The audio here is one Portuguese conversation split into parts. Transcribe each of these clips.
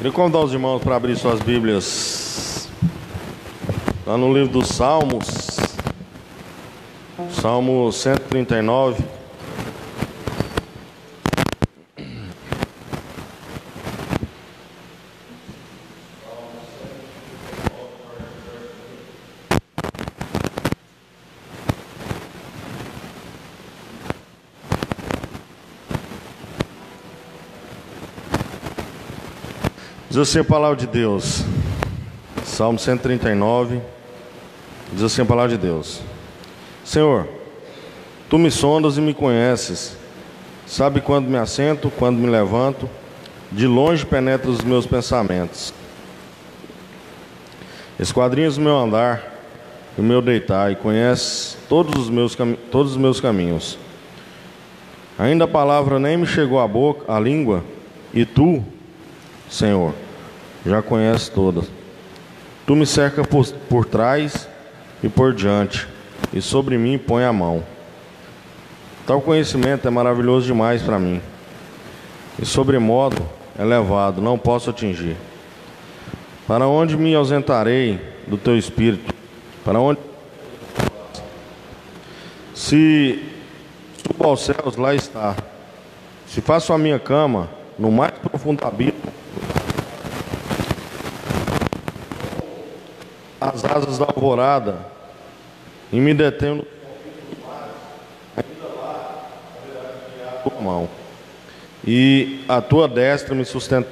Queria convidar os irmãos para abrir suas Bíblias lá no livro dos Salmos, Salmo 139. Diz assim a palavra de Deus, Salmo 139, diz assim a palavra de Deus: Senhor, Tu me sondas e me conheces, sabe quando me assento, quando me levanto, de longe penetra os meus pensamentos. Esquadrinhas o meu andar e o meu deitar, e conheces todos os meus caminhos. Ainda a palavra nem me chegou à boca, à língua, e Tu, Senhor, já conheces todas. Tu me cercas por trás e por diante, e sobre mim põe a mão. Tal conhecimento é maravilhoso demais para mim, e sobremodo elevado, não posso atingir. Para onde me ausentarei do Teu Espírito? Para onde? Se subo aos céus, lá está. Se faço a minha cama no mais profundo abismo, as asas da alvorada, e me detenho no ainda lá haverá a tua mão, e a tua destra me sustenta.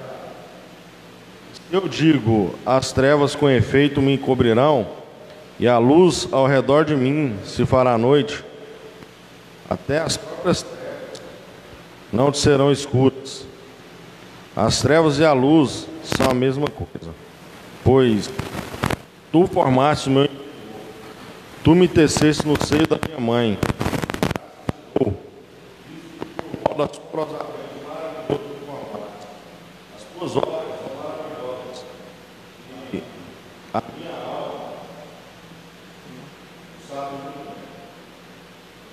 Se eu digo, as trevas com efeito me encobrirão, e a luz ao redor de mim se fará noite, até as próprias trevas não te serão escuras. As trevas e a luz são a mesma coisa, pois Tu formaste o meu interior, Tu me teceste no seio da minha mãe. As tuas obras são maravilhosas, e a minha alma sabe muito bem.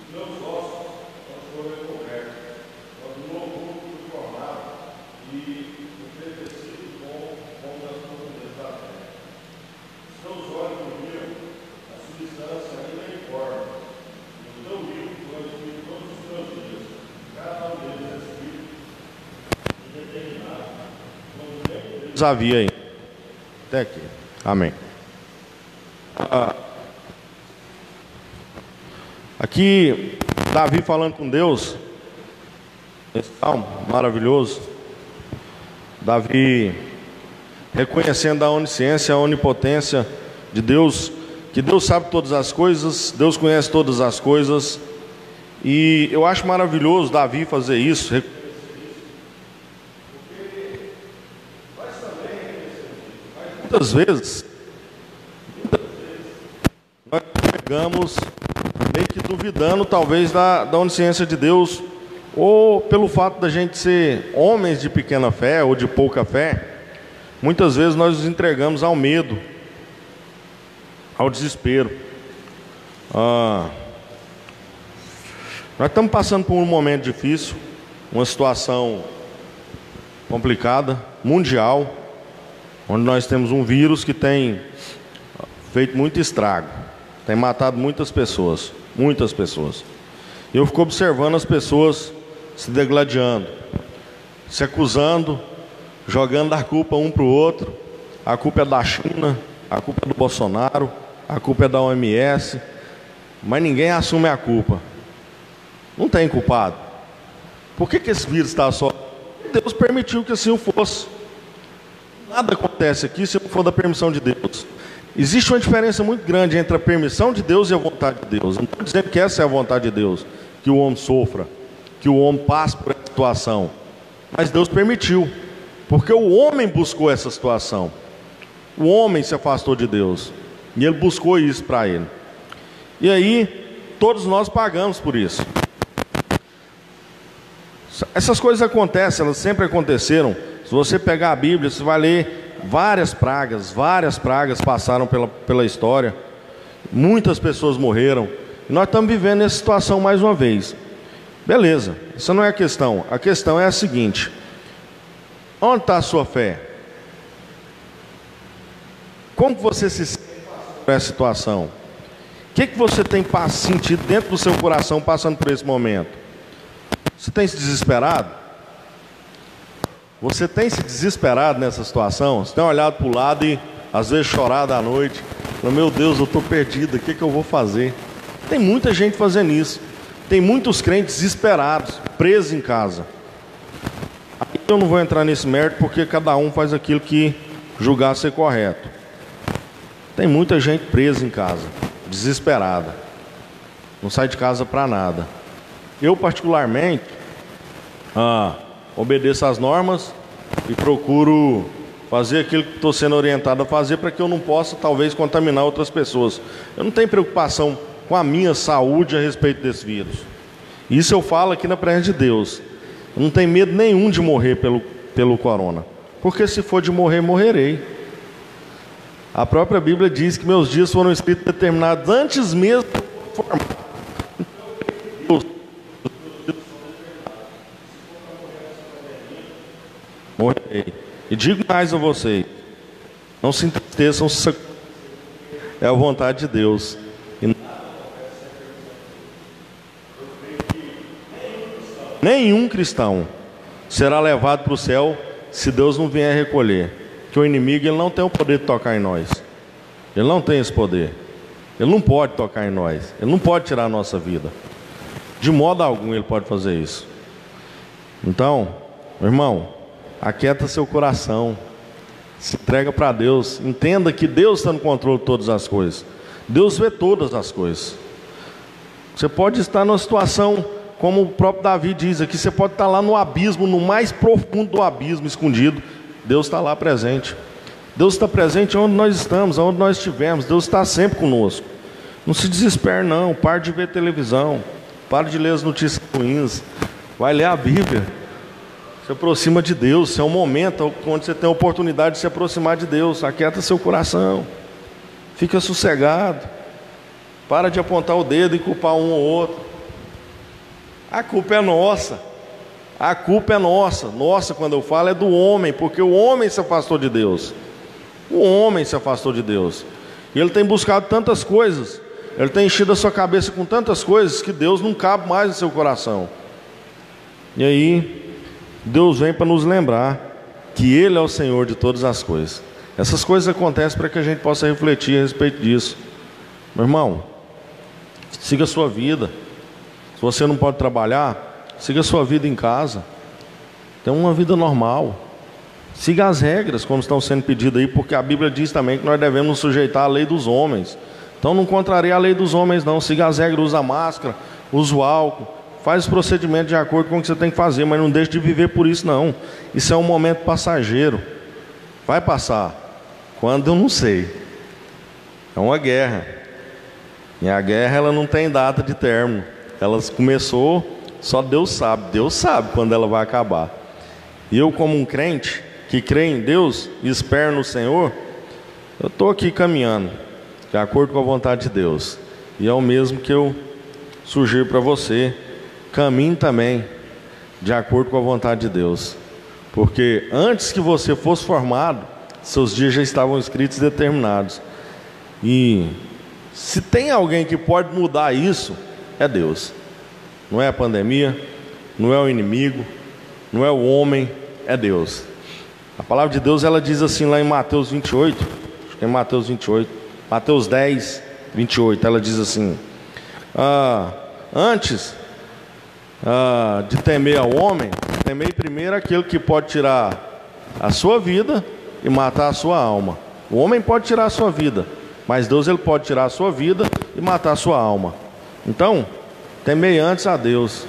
Os meus ossos foram recobertos, quando no corpo fui formado e entretecido com as profundezas da terra. Seus olhos me viram a substância ainda em forma. No teu livro foi escrito todos os meus dias, cada um deles é escrito e determinado, quando nem deles havia ainda. Até aqui. Amém. Aqui, Davi falando com Deus, esse salmo maravilhoso. Davi reconhecendo a onisciência, a onipotência de Deus, que Deus sabe todas as coisas, Deus conhece todas as coisas, e eu acho maravilhoso Davi fazer isso, porque nós também, muitas vezes, nós pegamos meio que duvidando talvez da onisciência de Deus, ou pelo fato da gente ser homens de pequena fé ou de pouca fé. Muitas vezes nós nos entregamos ao medo, ao desespero. Nós estamos passando por um momento difícil, uma situação complicada, mundial, onde nós temos um vírus que tem feito muito estrago, tem matado muitas pessoas, muitas pessoas. E eu fico observando as pessoas se degladiando, se acusando, jogando a culpa um para o outro. A culpa é da China, a culpa é do Bolsonaro, a culpa é da OMS, mas ninguém assume a culpa. Não tem culpado. Por que esse vírus está só? Deus permitiu que assim fosse. Nada acontece aqui se não for da permissão de Deus. Existe uma diferença muito grande entre a permissão de Deus e a vontade de Deus. Não estou dizendo que essa é a vontade de Deus, que o homem sofra, que o homem passe por essa situação, mas Deus permitiu, porque o homem buscou essa situação. O homem se afastou de Deus, e ele buscou isso para ele. E aí, todos nós pagamos por isso. Essas coisas acontecem, elas sempre aconteceram. Se você pegar a Bíblia, você vai ler várias pragas passaram pela história. Muitas pessoas morreram. E nós estamos vivendo essa situação mais uma vez. Beleza, essa não é a questão. A questão é a seguinte: onde está a sua fé? Como que você se sente por essa situação? O que você tem sentido dentro do seu coração passando por esse momento? Você tem se desesperado? Você tem se desesperado nessa situação? Você tem olhado para o lado e às vezes chorado à noite, falando, meu Deus, eu estou perdido, o que eu vou fazer? Tem muita gente fazendo isso. Tem muitos crentes desesperados, presos em casa. Aí eu não vou entrar nesse mérito porque cada um faz aquilo que julgar ser correto. Tem muita gente presa em casa, desesperada, não sai de casa para nada. Eu particularmente obedeço às normas e procuro fazer aquilo que estou sendo orientado a fazer para que eu não possa talvez contaminar outras pessoas. Eu não tenho preocupação com a minha saúde a respeito desse vírus. Isso eu falo aqui na presença de Deus. Eu não tenho medo nenhum de morrer pelo corona, porque se for de morrer, morrerei. A própria Bíblia diz que meus dias foram escritos determinados antes mesmo de formar. Morrerei. E digo mais a vocês, não se entristeçam, é a vontade de Deus. Nenhum cristão será levado para o céu se Deus não vier recolher. Que o inimigo ele não tem o poder de tocar em nós. Ele não tem esse poder. Ele não pode tocar em nós. Ele não pode tirar a nossa vida. De modo algum ele pode fazer isso. Então, meu irmão, aquieta seu coração. Se entrega para Deus. Entenda que Deus está no controle de todas as coisas. Deus vê todas as coisas. Você pode estar numa situação, como o próprio Davi diz aqui, você pode estar lá no abismo, no mais profundo do abismo, escondido. Deus está lá presente. Deus está presente onde nós estamos, onde nós estivermos. Deus está sempre conosco. Não se desespere não, pare de ver televisão, pare de ler as notícias ruins, vai ler a Bíblia. Se aproxima de Deus. Esse é um momento onde você tem a oportunidade de se aproximar de Deus. Aquieta seu coração, fica sossegado, para de apontar o dedo e culpar um ou outro. A culpa é nossa. A culpa é nossa. Nossa, quando eu falo, é do homem, porque o homem se afastou de Deus. O homem se afastou de Deus. E ele tem buscado tantas coisas, ele tem enchido a sua cabeça com tantas coisas, que Deus não cabe mais no seu coração. E aí, Deus vem para nos lembrar que Ele é o Senhor de todas as coisas. Essas coisas acontecem para que a gente possa refletir a respeito disso. Meu irmão, siga a sua vida. Se você não pode trabalhar, siga a sua vida em casa. Tenha uma vida normal. Siga as regras como estão sendo pedidas aí, porque a Bíblia diz também que nós devemos nos sujeitar à lei dos homens. Então não contrarie a lei dos homens não. Siga as regras, usa máscara, usa o álcool, faz os procedimentos de acordo com o que você tem que fazer, mas não deixe de viver por isso não. Isso é um momento passageiro. Vai passar. Quando eu não sei. É uma guerra. E a guerra ela não tem data de término. Ela começou, só Deus sabe quando ela vai acabar. E eu, como um crente que crê em Deus e espera no Senhor, eu estou aqui caminhando de acordo com a vontade de Deus. E é o mesmo que eu sugiro para você. Caminhe também de acordo com a vontade de Deus, porque antes que você fosse formado, seus dias já estavam escritos e determinados. E se tem alguém que pode mudar isso, é Deus. Não é a pandemia, não é o inimigo, não é o homem, é Deus. A palavra de Deus ela diz assim lá em Mateus 28, acho que é Mateus 28, Mateus 10, 28, ela diz assim: antes de temer ao homem, temei primeiro aquele que pode tirar a sua vida e matar a sua alma. O homem pode tirar a sua vida, mas Deus ele pode tirar a sua vida e matar a sua alma. Então, temei antes a Deus.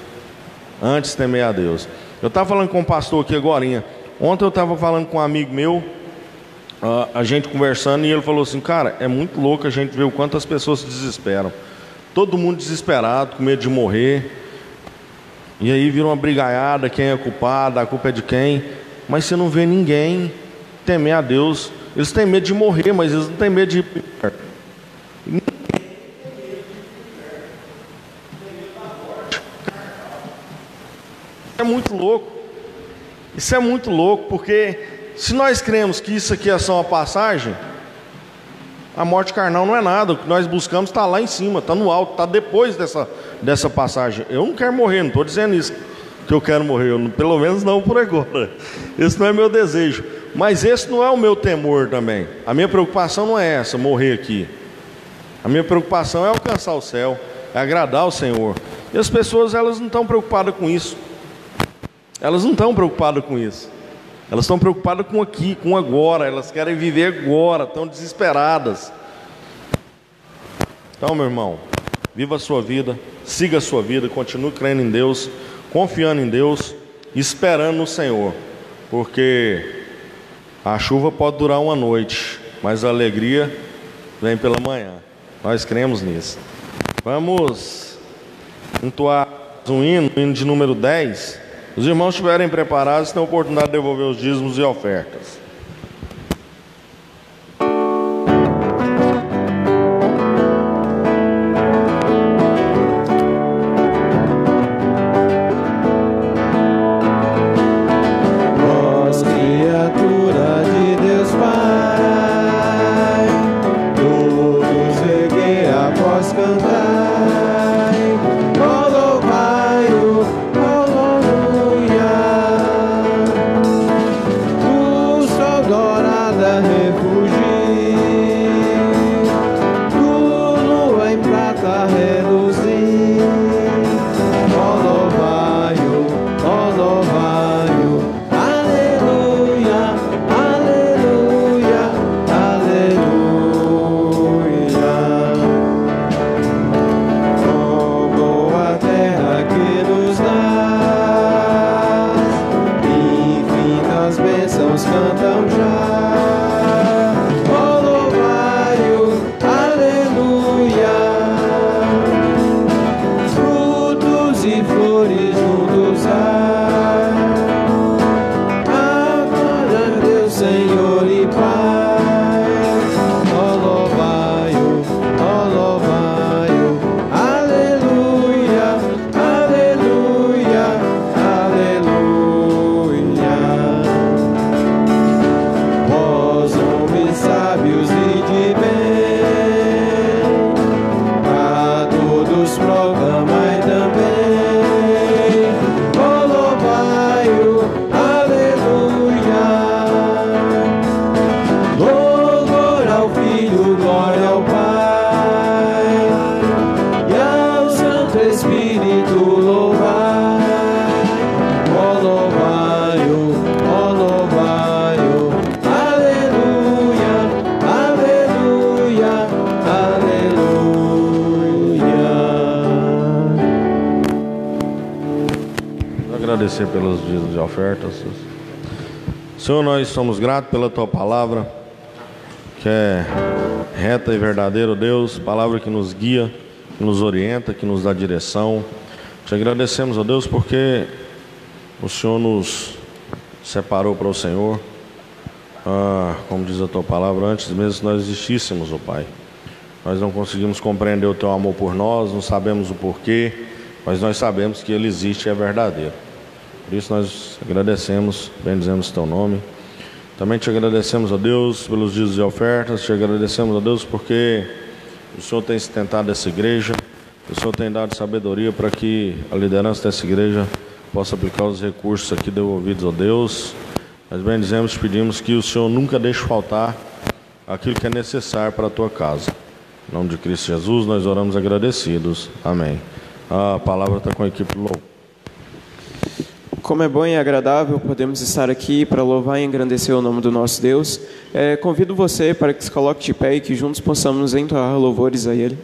Antes temei a Deus. Eu estava falando com um pastor aqui agorinha. Ontem eu estava falando com um amigo meu, a gente conversando, e ele falou assim: cara, é muito louco a gente ver o quanto as pessoas se desesperam. Todo mundo desesperado, com medo de morrer. E aí vira uma brigaiada, quem é culpado, a culpa é de quem. Mas você não vê ninguém temer a Deus. Eles têm medo de morrer, mas eles não têm medo de ir. É muito louco. Isso é muito louco, porque se nós cremos que isso aqui é só uma passagem, A morte carnal não é nada. O que nós buscamos está lá em cima, está no alto, está depois dessa passagem. Eu não quero morrer, não estou dizendo isso, que eu quero morrer, pelo menos não por agora. Esse não é meu desejo. Mas esse não é o meu temor também. A minha preocupação não é essa, morrer aqui. A minha preocupação é alcançar o céu, é agradar o Senhor. E as pessoas, elas não estão preocupadas com isso. Elas não estão preocupadas com isso. Elas estão preocupadas com aqui, com agora. Elas querem viver agora, estão desesperadas. Então, meu irmão, viva a sua vida, siga a sua vida, continue crendo em Deus, confiando em Deus, esperando no Senhor. Porque a chuva pode durar uma noite, mas a alegria vem pela manhã. Nós cremos nisso. Vamos entoar um hino de número 10. Os irmãos estiverem preparados, têm a oportunidade de devolver os dízimos e ofertas. Agradecer pelos dízimos e ofertas. Senhor, nós somos gratos pela Tua palavra, que é reta e verdadeira, Deus, palavra que nos guia, que nos orienta, que nos dá direção. Te agradecemos, ó Deus, porque o Senhor nos separou para o Senhor, como diz a Tua palavra, antes mesmo que nós existíssemos, ó Pai. Nós não conseguimos compreender o Teu amor por nós, não sabemos o porquê, mas nós sabemos que Ele existe e é verdadeiro. Por isso nós agradecemos, bendizemos Teu nome. Também Te agradecemos, ó Deus, pelos dízimos e ofertas. Te agradecemos, ó Deus, porque o Senhor tem sustentado essa igreja. O Senhor tem dado sabedoria para que a liderança dessa igreja possa aplicar os recursos aqui devolvidos, ó Deus. Nós bendizemos e pedimos que o Senhor nunca deixe faltar aquilo que é necessário para a Tua casa. Em nome de Cristo Jesus, nós oramos agradecidos. Amém. A palavra está com a equipe do louvor. Como é bom e agradável podemos estar aqui para louvar e engrandecer o nome do nosso Deus. Convido você para que se coloque de pé e que juntos possamos entoar louvores a Ele.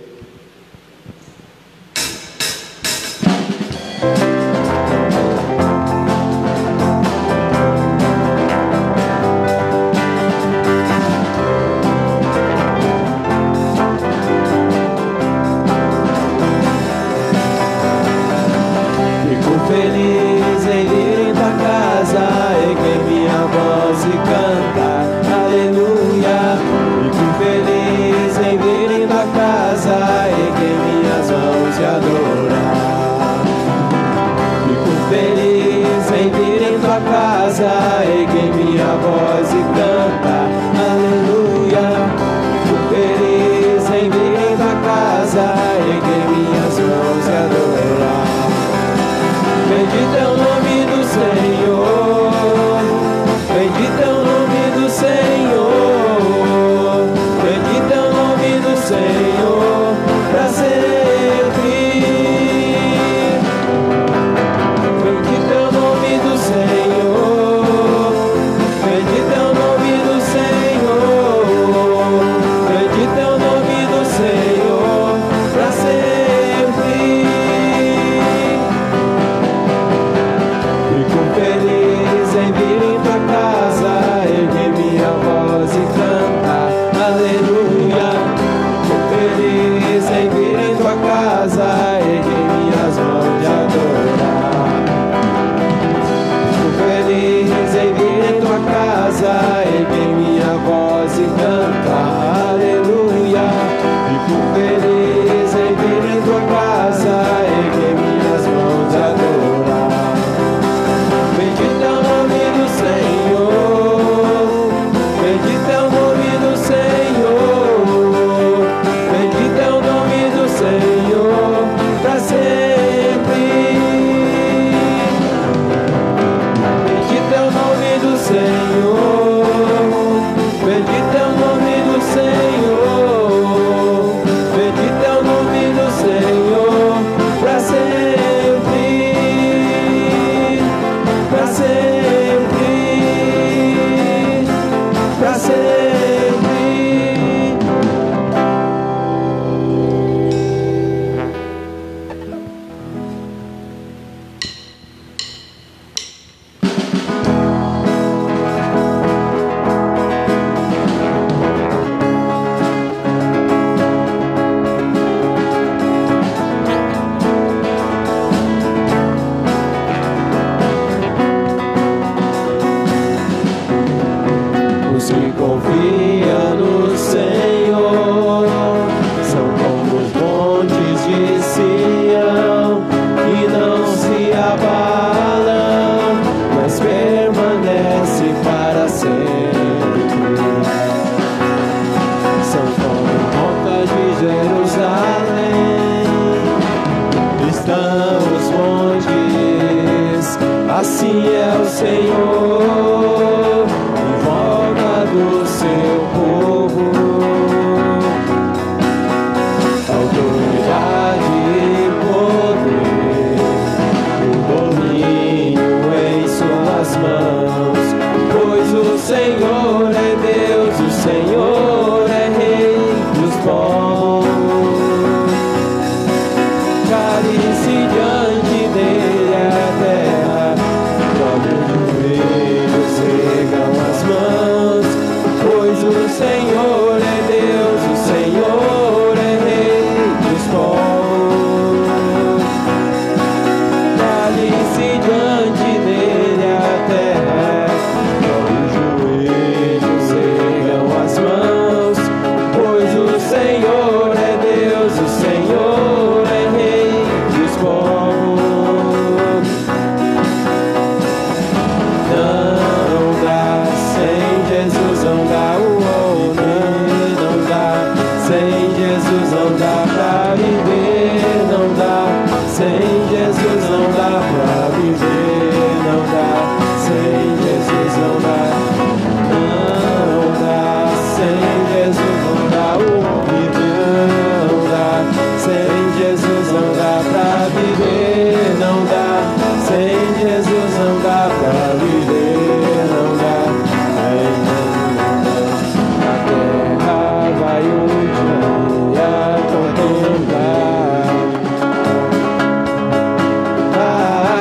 Erguei minha voz e canta, aleluia. Fico feliz Bendito é o nome do Senhor. Bendito é o nome do Senhor. Bendito é o nome do Senhor para sempre. Bendito é o nome do Senhor. Bendito é o nome do Senhor. Bendito é o nome do Senhor para sempre. Fico feliz em vir em tua casa, erguer minha voz e cantar aleluia. Fico feliz em vir em tua casa, erguer minhas mãos e adorar. Fico feliz em vir em tua casa, erguer minha voz e cantar aleluia. Fico feliz em vir em tua casa, erguer minhas mãos e adorar. Bendito é o nome do Senhor. Bendito é o nome do Senhor. Bendito é o nome do Senhor para sempre. Bendito é o nome do Senhor. Bendito é o nome do Senhor. Bendito é o nome do Senhor para sempre. Para sempre. Para sempre. Os que confiam no Senhor são como os montes de Sião, que não se abalam, mas permanece para sempre. São como rochas de Jerusalém, estão os montes, assim é o Senhor, em volta do seu povo. Autoridade e poder, o domínio em suas mãos, pois o Senhor é Deus, o Senhor é Rei dos bons. Cale-se diante dele a terra, dobre os joelhos, ergam as mãos, pois o Senhor é Deus, o Senhor é Rei dos povos. Cale-se diante dele a terra, dobre os joelhos, ergam as mãos, pois o Senhor é Deus, o Senhor é Rei dos povos. Não dá sem Jesus, não dá o não dá sem Jesus, não dá pra viver, não dá sem Jesus, não dá pra viver, não dá sem Jesus, não dá sem Jesus, não dá o viver, não dá sem Jesus, não dá pra viver, não dá sem Jesus, não dá pra viver, não dá. A terra vai um dia contemplar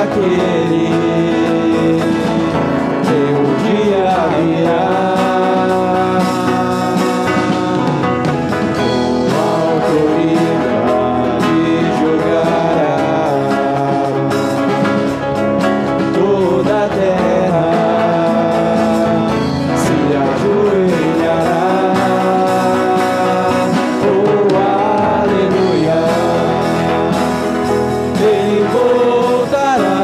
aquele que um dia virá com autoridade julgará toda a terra, se ajoelhará. Oh, aleluia. Ele voltará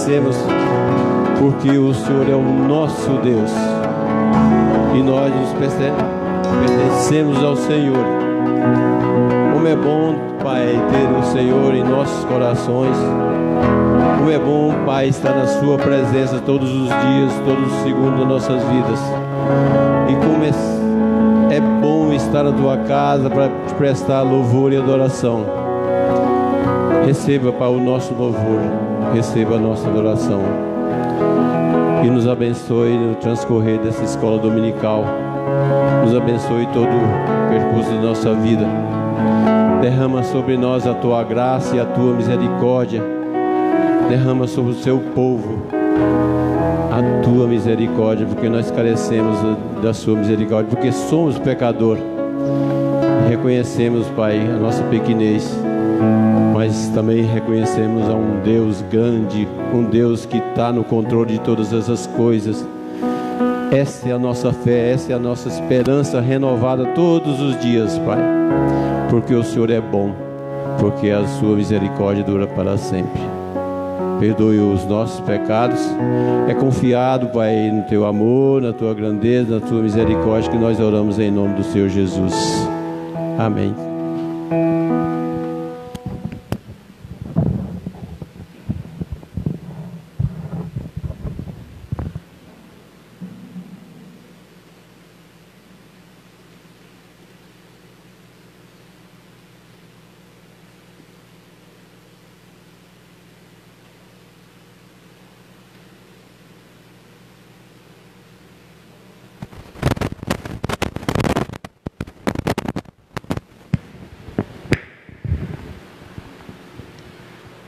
agradecemos, porque o Senhor é o nosso Deus e nós nos pertencemos ao Senhor. Como é bom, Pai, ter o Senhor em nossos corações. Como é bom, Pai, estar na Sua presença todos os dias, todos os segundos das nossas vidas. E como é bom estar na Tua casa para te prestar louvor e adoração. Receba, Pai, o nosso louvor, receba a nossa adoração. E nos abençoe no transcorrer dessa escola dominical. Nos abençoe todo o percurso da nossa vida. Derrama sobre nós a Tua graça e a Tua misericórdia. Derrama sobre o Seu povo a Tua misericórdia, porque nós carecemos da Sua misericórdia, porque somos pecadores. Reconhecemos, Pai, a nossa pequenez, mas também reconhecemos a um Deus grande, um Deus que está no controle de todas essas coisas. Essa é a nossa fé, essa é a nossa esperança renovada todos os dias, Pai, porque o Senhor é bom, porque a Sua misericórdia dura para sempre. Perdoe os nossos pecados. É confiado, Pai, no Teu amor, na Tua grandeza, na Tua misericórdia, que nós oramos em nome do Senhor Jesus. Amém.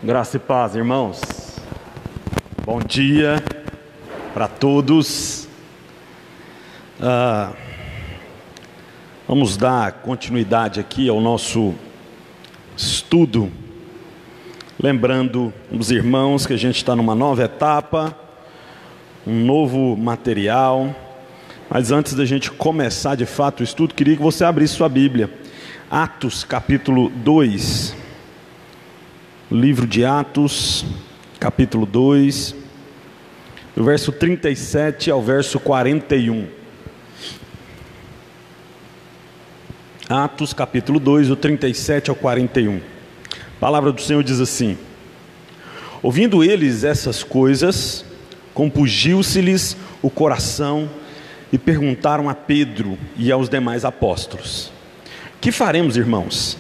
Graça e paz, irmãos. Bom dia para todos. Vamos dar continuidade aqui ao nosso estudo, lembrando os irmãos que a gente está numa nova etapa, um novo material. Mas antes da gente começar de fato o estudo, queria que você abrisse sua Bíblia. Atos capítulo 2. Livro de Atos, capítulo 2, do verso 37 ao verso 41. Atos, capítulo 2, do 37 ao 41. A palavra do Senhor diz assim: ouvindo eles essas coisas, compungiu-se-lhes o coração e perguntaram a Pedro e aos demais apóstolos: que faremos, irmãos?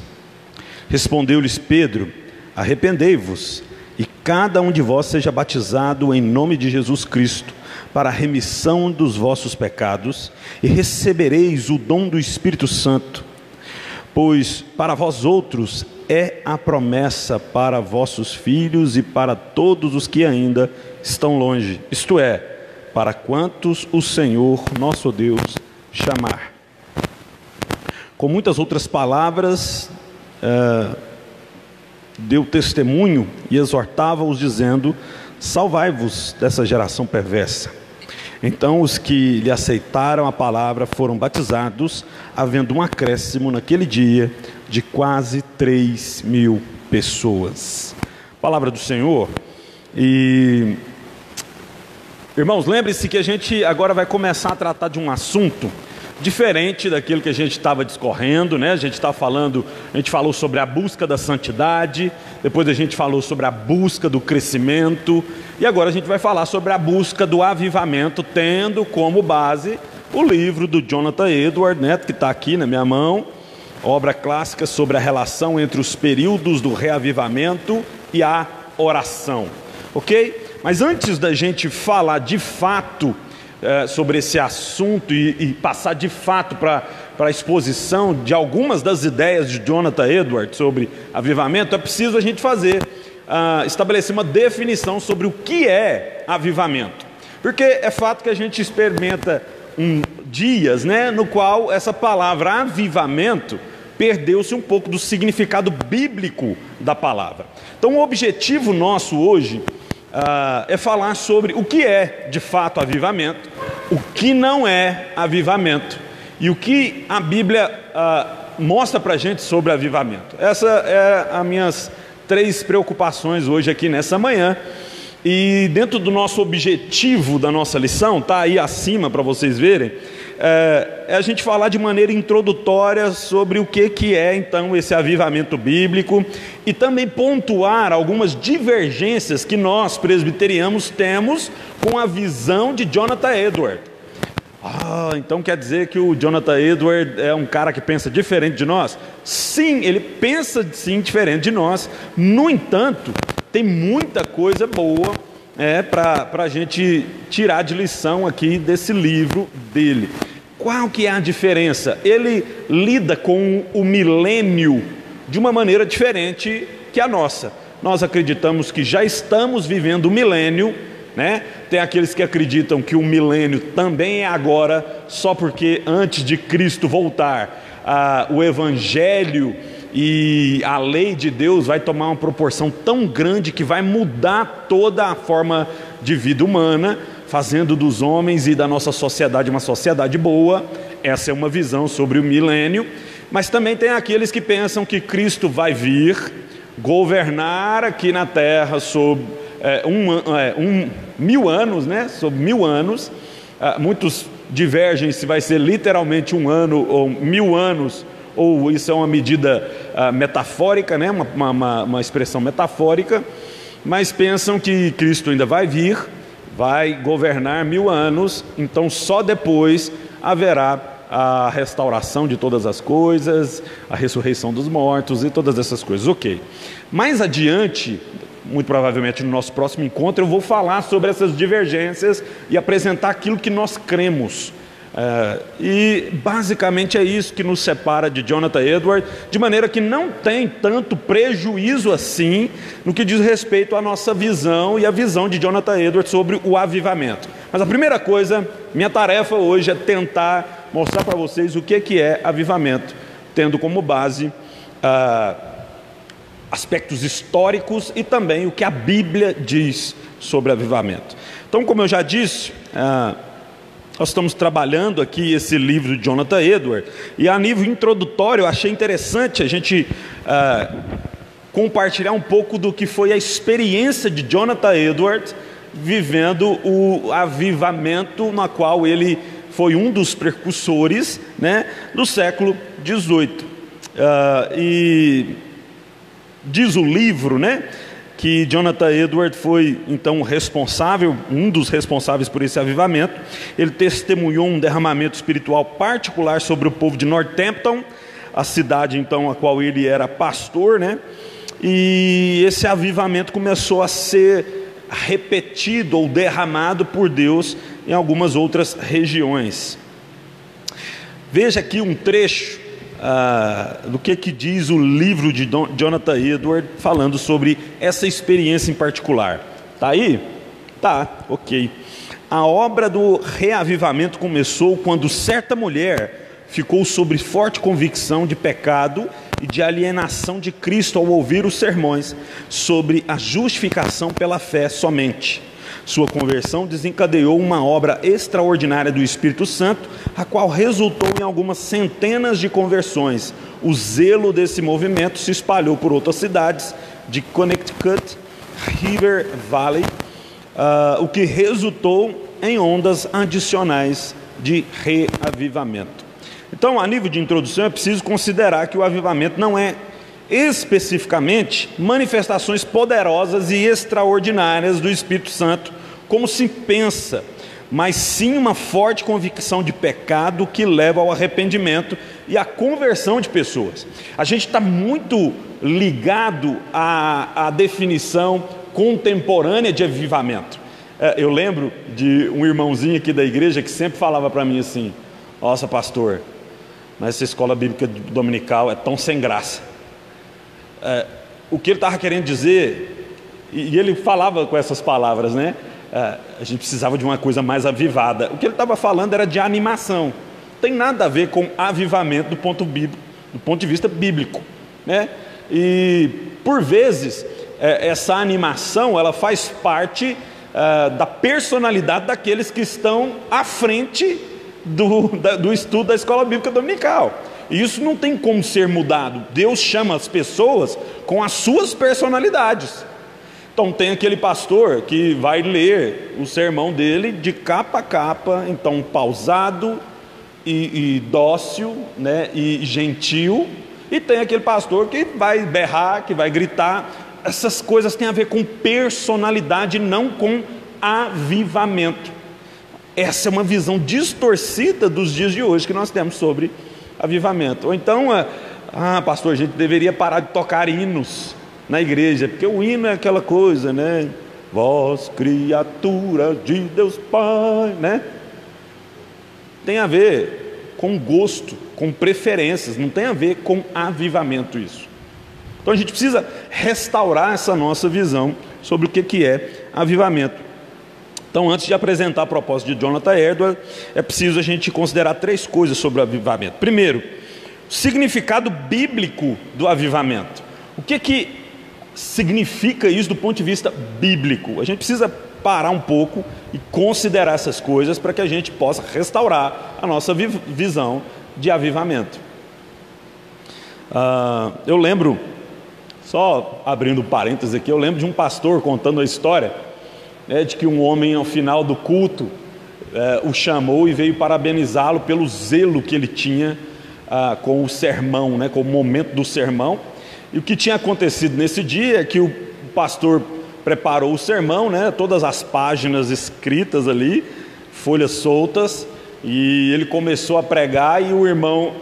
Respondeu-lhes Pedro: arrependei-vos, e cada um de vós seja batizado em nome de Jesus Cristo, para a remissão dos vossos pecados, e recebereis o dom do Espírito Santo. Pois para vós outros é a promessa para vossos filhos e para todos os que ainda estão longe, isto é, para quantos o Senhor nosso Deus chamar. Com muitas outras palavras, deu testemunho e exortava-os dizendo: salvai-vos dessa geração perversa. Então os que lhe aceitaram a palavra foram batizados, havendo um acréscimo naquele dia de quase 3.000 pessoas. Palavra do Senhor. E irmãos, lembre-se que a gente agora vai começar a tratar de um assunto diferente daquilo que a gente estava discorrendo, né? A gente falou sobre a busca da santidade, depois a gente falou sobre a busca do crescimento, e agora a gente vai falar sobre a busca do avivamento, tendo como base o livro do Jonathan Edwards, né, que está aqui na minha mão, obra clássica sobre a relação entre os períodos do reavivamento e a oração, ok? Mas antes da gente falar de fato sobre esse assunto e passar de fato para a exposição de algumas das ideias de Jonathan Edwards sobre avivamento, é preciso a gente estabelecer uma definição sobre o que é avivamento, porque é fato que a gente experimenta dias, né, no qual essa palavra avivamento perdeu-se um pouco do significado bíblico da palavra. Então o objetivo nosso hoje é falar sobre o que é de fato avivamento, o que não é avivamento e o que a Bíblia mostra para a gente sobre avivamento. Essa é as minhas 3 preocupações hoje aqui nessa manhã, E dentro do nosso objetivo da nossa lição, está aí acima para vocês verem, é a gente falar de maneira introdutória sobre o que é então esse avivamento bíblico e também pontuar algumas divergências que nós presbiterianos temos com a visão de Jonathan Edwards. Então quer dizer que o Jonathan Edwards é um cara que pensa diferente de nós? Sim, ele pensa sim diferente de nós. No entanto, tem muita coisa boa para a gente tirar de lição aqui desse livro dele. Qual que é a diferença? Ele lida com o milênio de uma maneira diferente que a nossa. Nós acreditamos que já estamos vivendo o milênio, né? Tem aqueles que acreditam que o milênio também é agora, só porque antes de Cristo voltar, o Evangelho e a lei de Deus vai tomar uma proporção tão grande que vai mudar toda a forma de vida humana, fazendo dos homens e da nossa sociedade uma sociedade boa. Essa é uma visão sobre o milênio. Mas também tem aqueles que pensam que Cristo vai vir governar aqui na terra sobre 1000 anos, né? Sobre 1000 anos. Muitos divergem se vai ser literalmente 1 ano ou 1000 anos, ou isso é uma medida metafórica, né? uma expressão metafórica, mas pensam que Cristo ainda vai vir, vai governar 1000 anos, então só depois haverá a restauração de todas as coisas, a ressurreição dos mortos e todas essas coisas. Ok. Mais adiante, muito provavelmente no nosso próximo encontro, eu vou falar sobre essas divergências e apresentar aquilo que nós cremos. E basicamente é isso que nos separa de Jonathan Edwards, de maneira que não tem tanto prejuízo assim no que diz respeito à nossa visão e à visão de Jonathan Edwards sobre o avivamento. Mas a primeira coisa, minha tarefa hoje é tentar mostrar para vocês o que é avivamento, tendo como base aspectos históricos e também o que a Bíblia diz sobre avivamento. Então, como eu já disse, nós estamos trabalhando aqui esse livro de Jonathan Edwards, e a nível introdutório eu achei interessante a gente compartilhar um pouco do que foi a experiência de Jonathan Edwards vivendo o avivamento, na qual ele foi um dos precursores, né, do século XVIII. E diz o livro, né, que Jonathan Edwards foi então responsável, um dos responsáveis por esse avivamento. Ele testemunhou um derramamento espiritual particular sobre o povo de Northampton, a cidade então a qual ele era pastor, né? E esse avivamento começou a ser repetido ou derramado por Deus em algumas outras regiões. Veja aqui um trecho do que diz o livro de Jonathan Edwards falando sobre essa experiência em particular. Tá aí? Tá, ok. A obra do reavivamento começou quando certa mulher ficou sob forte convicção de pecado e de alienação de Cristo ao ouvir os sermões sobre a justificação pela fé somente. Sua conversão desencadeou uma obra extraordinária do Espírito Santo, a qual resultou em algumas centenas de conversões. O zelo desse movimento se espalhou por outras cidades de Connecticut, River Valley, o que resultou em ondas adicionais de reavivamento. Então, a nível de introdução, é preciso considerar que o avivamento não é especificamente manifestações poderosas e extraordinárias do Espírito Santo, como se pensa, mas sim uma forte convicção de pecado que leva ao arrependimento e à conversão de pessoas. A gente está muito ligado à definição contemporânea de avivamento. Eu lembro de um irmãozinho aqui da igreja que sempre falava para mim assim: nossa, pastor, mas essa escola bíblica dominical é tão sem graça. O que ele estava querendo dizer, e ele falava com essas palavras, né? A gente precisava de uma coisa mais avivada. O que ele estava falando era de animação. Não tem nada a ver com avivamento do ponto de vista bíblico, né? E por vezes essa animação ela faz parte da personalidade daqueles que estão à frente do estudo da escola bíblica dominical. E isso não tem como ser mudado. Deus chama as pessoas com as suas personalidades. Então tem aquele pastor que vai ler o sermão dele de capa a capa, então pausado e dócil, né, e gentil. E tem aquele pastor que vai berrar, que vai gritar. Essas coisas têm a ver com personalidade, não com avivamento. Essa é uma visão distorcida dos dias de hoje que nós temos sobre avivamento. Ou então, pastor, a gente deveria parar de tocar hinos na igreja, porque o hino é aquela coisa, né? Vós, criatura de Deus Pai, né? Tem a ver com gosto, com preferências, não tem a ver com avivamento isso. Então a gente precisa restaurar essa nossa visão sobre o que é avivamento. Então, antes de apresentar a proposta de Jonathan Edwards, é preciso a gente considerar 3 coisas sobre o avivamento. Primeiro, o significado bíblico do avivamento. O que significa isso do ponto de vista bíblico? A gente precisa parar um pouco e considerar essas coisas para que a gente possa restaurar a nossa visão de avivamento. Eu lembro, só abrindo parênteses aqui, eu lembro de um pastor contando a história, né, de que um homem ao final do culto o chamou e veio parabenizá-lo pelo zelo que ele tinha com o sermão, né, com o momento do sermão. E o que tinha acontecido nesse dia é que o pastor preparou o sermão, né, todas as páginas escritas ali, folhas soltas, e ele começou a pregar, e o irmão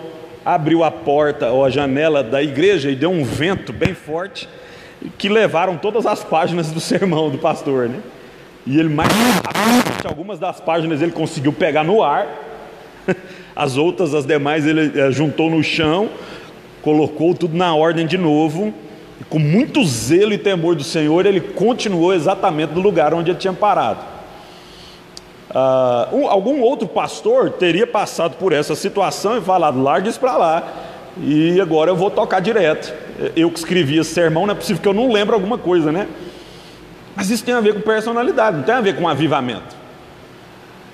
abriu a porta ou a janela da igreja e deu um vento bem forte, que levaram todas as páginas do sermão do pastor, né? E ele mais rapidamente, algumas das páginas ele conseguiu pegar no ar, as outras, as demais, ele juntou no chão, colocou tudo na ordem de novo, e com muito zelo e temor do Senhor, ele continuou exatamente no lugar onde ele tinha parado. Algum outro pastor teria passado por essa situação e falado: larga isso para lá, e agora eu vou tocar direto. Eu que escrevi esse sermão, não é possível que eu não lembre alguma coisa, né? Mas isso tem a ver com personalidade, não tem a ver com avivamento.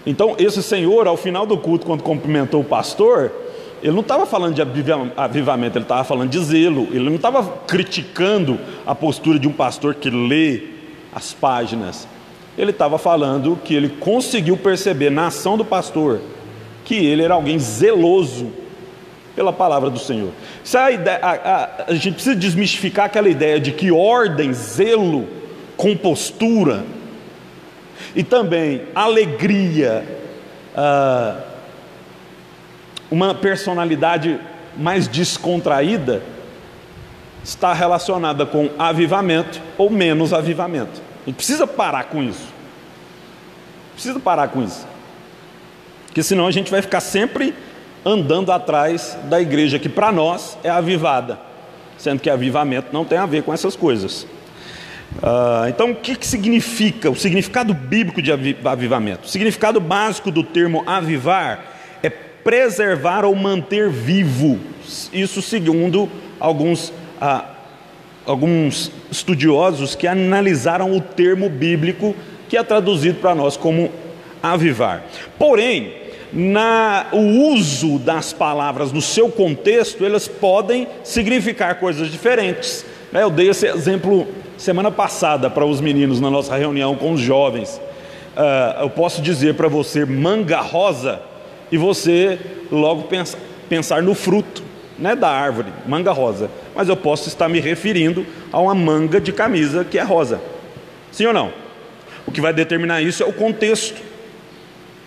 Então esse senhor, ao final do culto, quando cumprimentou o pastor, ele não estava falando de avivamento, ele estava falando de zelo. Ele não estava criticando a postura de um pastor que lê as páginas. Ele estava falando que ele conseguiu perceber na ação do pastor que ele era alguém zeloso pela palavra do Senhor. A gente precisa desmistificar aquela ideia de que ordem, zelo, compostura e também alegria, uma personalidade mais descontraída, está relacionada com avivamento ou menos avivamento. A gente precisa parar com isso. Porque senão a gente vai ficar sempre andando atrás da igreja que para nós é avivada, sendo que avivamento não tem a ver com essas coisas. Então o que significa o significado bíblico de avivamento? O significado básico do termo avivar é preservar ou manter vivo. Isso segundo alguns estudiosos que analisaram o termo bíblico, que é traduzido para nós como avivar. Porém, o uso das palavras no seu contexto, elas podem significar coisas diferentes. Eu dei esse exemplo semana passada para os meninos na nossa reunião com os jovens. Eu posso dizer para você manga rosa e você logo pensar no fruto, né, da árvore, manga rosa. Mas eu posso estar me referindo a uma manga de camisa que é rosa. Sim ou não? O que vai determinar isso é o contexto.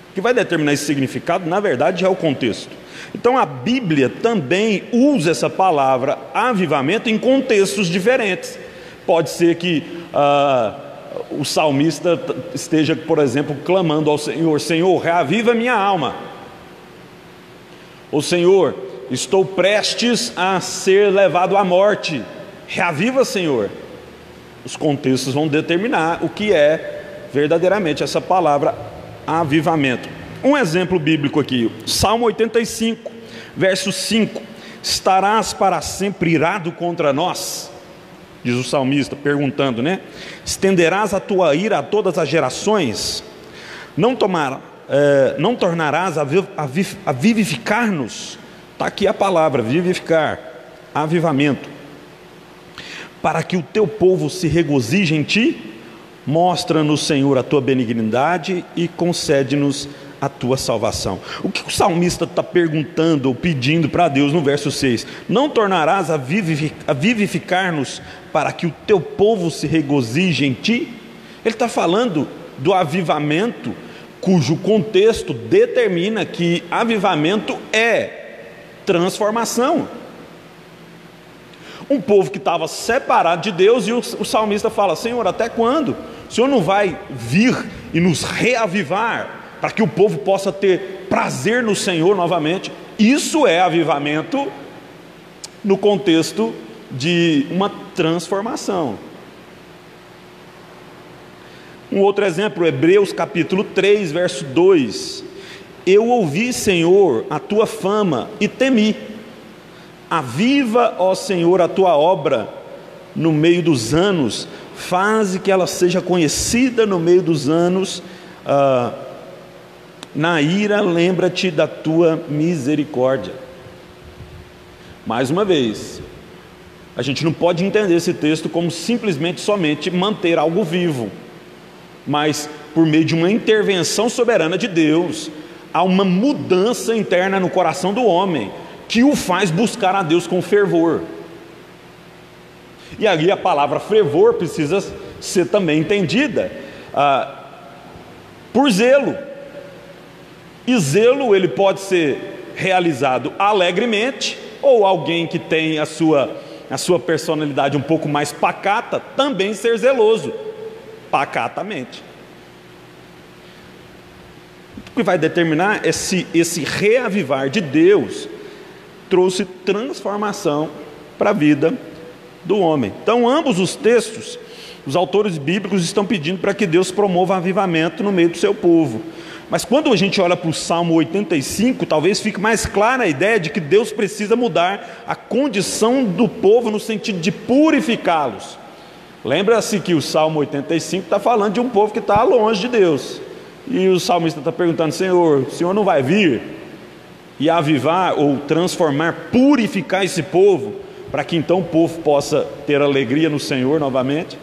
O que vai determinar esse significado, na verdade, é o contexto. Então a Bíblia também usa essa palavra avivamento em contextos diferentes. Pode ser que o salmista esteja, por exemplo, clamando ao Senhor: Senhor, reaviva minha alma. Ou Senhor, estou prestes a ser levado à morte, reaviva, Senhor. Os contextos vão determinar o que é verdadeiramente essa palavra avivamento. Um exemplo bíblico aqui, Salmo 85, verso 5: estarás para sempre irado contra nós? Diz o salmista, perguntando, né? Estenderás a tua ira a todas as gerações? Não tornarás a vivificar-nos? Está aqui a palavra, vivificar, avivamento. para que o teu povo se regozije em ti? Mostra-nos, Senhor, a tua benignidade e concede-nos a tua salvação. O que o salmista está perguntando ou pedindo para Deus no verso 6? Não tornarás a vivificar-nos para que o teu povo se regozije em ti? Ele está falando do avivamento, cujo contexto determina que avivamento é transformação. Um povo que estava separado de Deus, e o salmista fala: Senhor, até quando? O Senhor não vai vir e nos reavivar para que o povo possa ter prazer no Senhor novamente? Isso é avivamento no contexto de uma transformação. Um outro exemplo, Hebreus capítulo 3, verso 2: Eu ouvi, Senhor, a tua fama e temi. Aviva, ó Senhor, a tua obra no meio dos anos, faze que ela seja conhecida no meio dos anos. Na ira, lembra-te da tua misericórdia. Mais uma vez, a gente não pode entender esse texto como simplesmente somente manter algo vivo, mas por meio de uma intervenção soberana de Deus, há uma mudança interna no coração do homem, que o faz buscar a Deus com fervor. E aí a palavra fervor precisa ser também entendida por zelo. E zelo, ele pode ser realizado alegremente, ou alguém que tem a sua personalidade um pouco mais pacata, também ser zeloso, pacatamente. O que vai determinar esse reavivar de Deus trouxe transformação para a vida do homem. Então, ambos os textos, os autores bíblicos estão pedindo para que Deus promova avivamento no meio do seu povo. Mas quando a gente olha para o Salmo 85, talvez fique mais clara a ideia de que Deus precisa mudar a condição do povo no sentido de purificá-los. Lembra-se que o Salmo 85 está falando de um povo que está longe de Deus. E o salmista está perguntando: Senhor, o Senhor não vai vir e avivar ou transformar, purificar esse povo, para que então o povo possa ter alegria no Senhor novamente?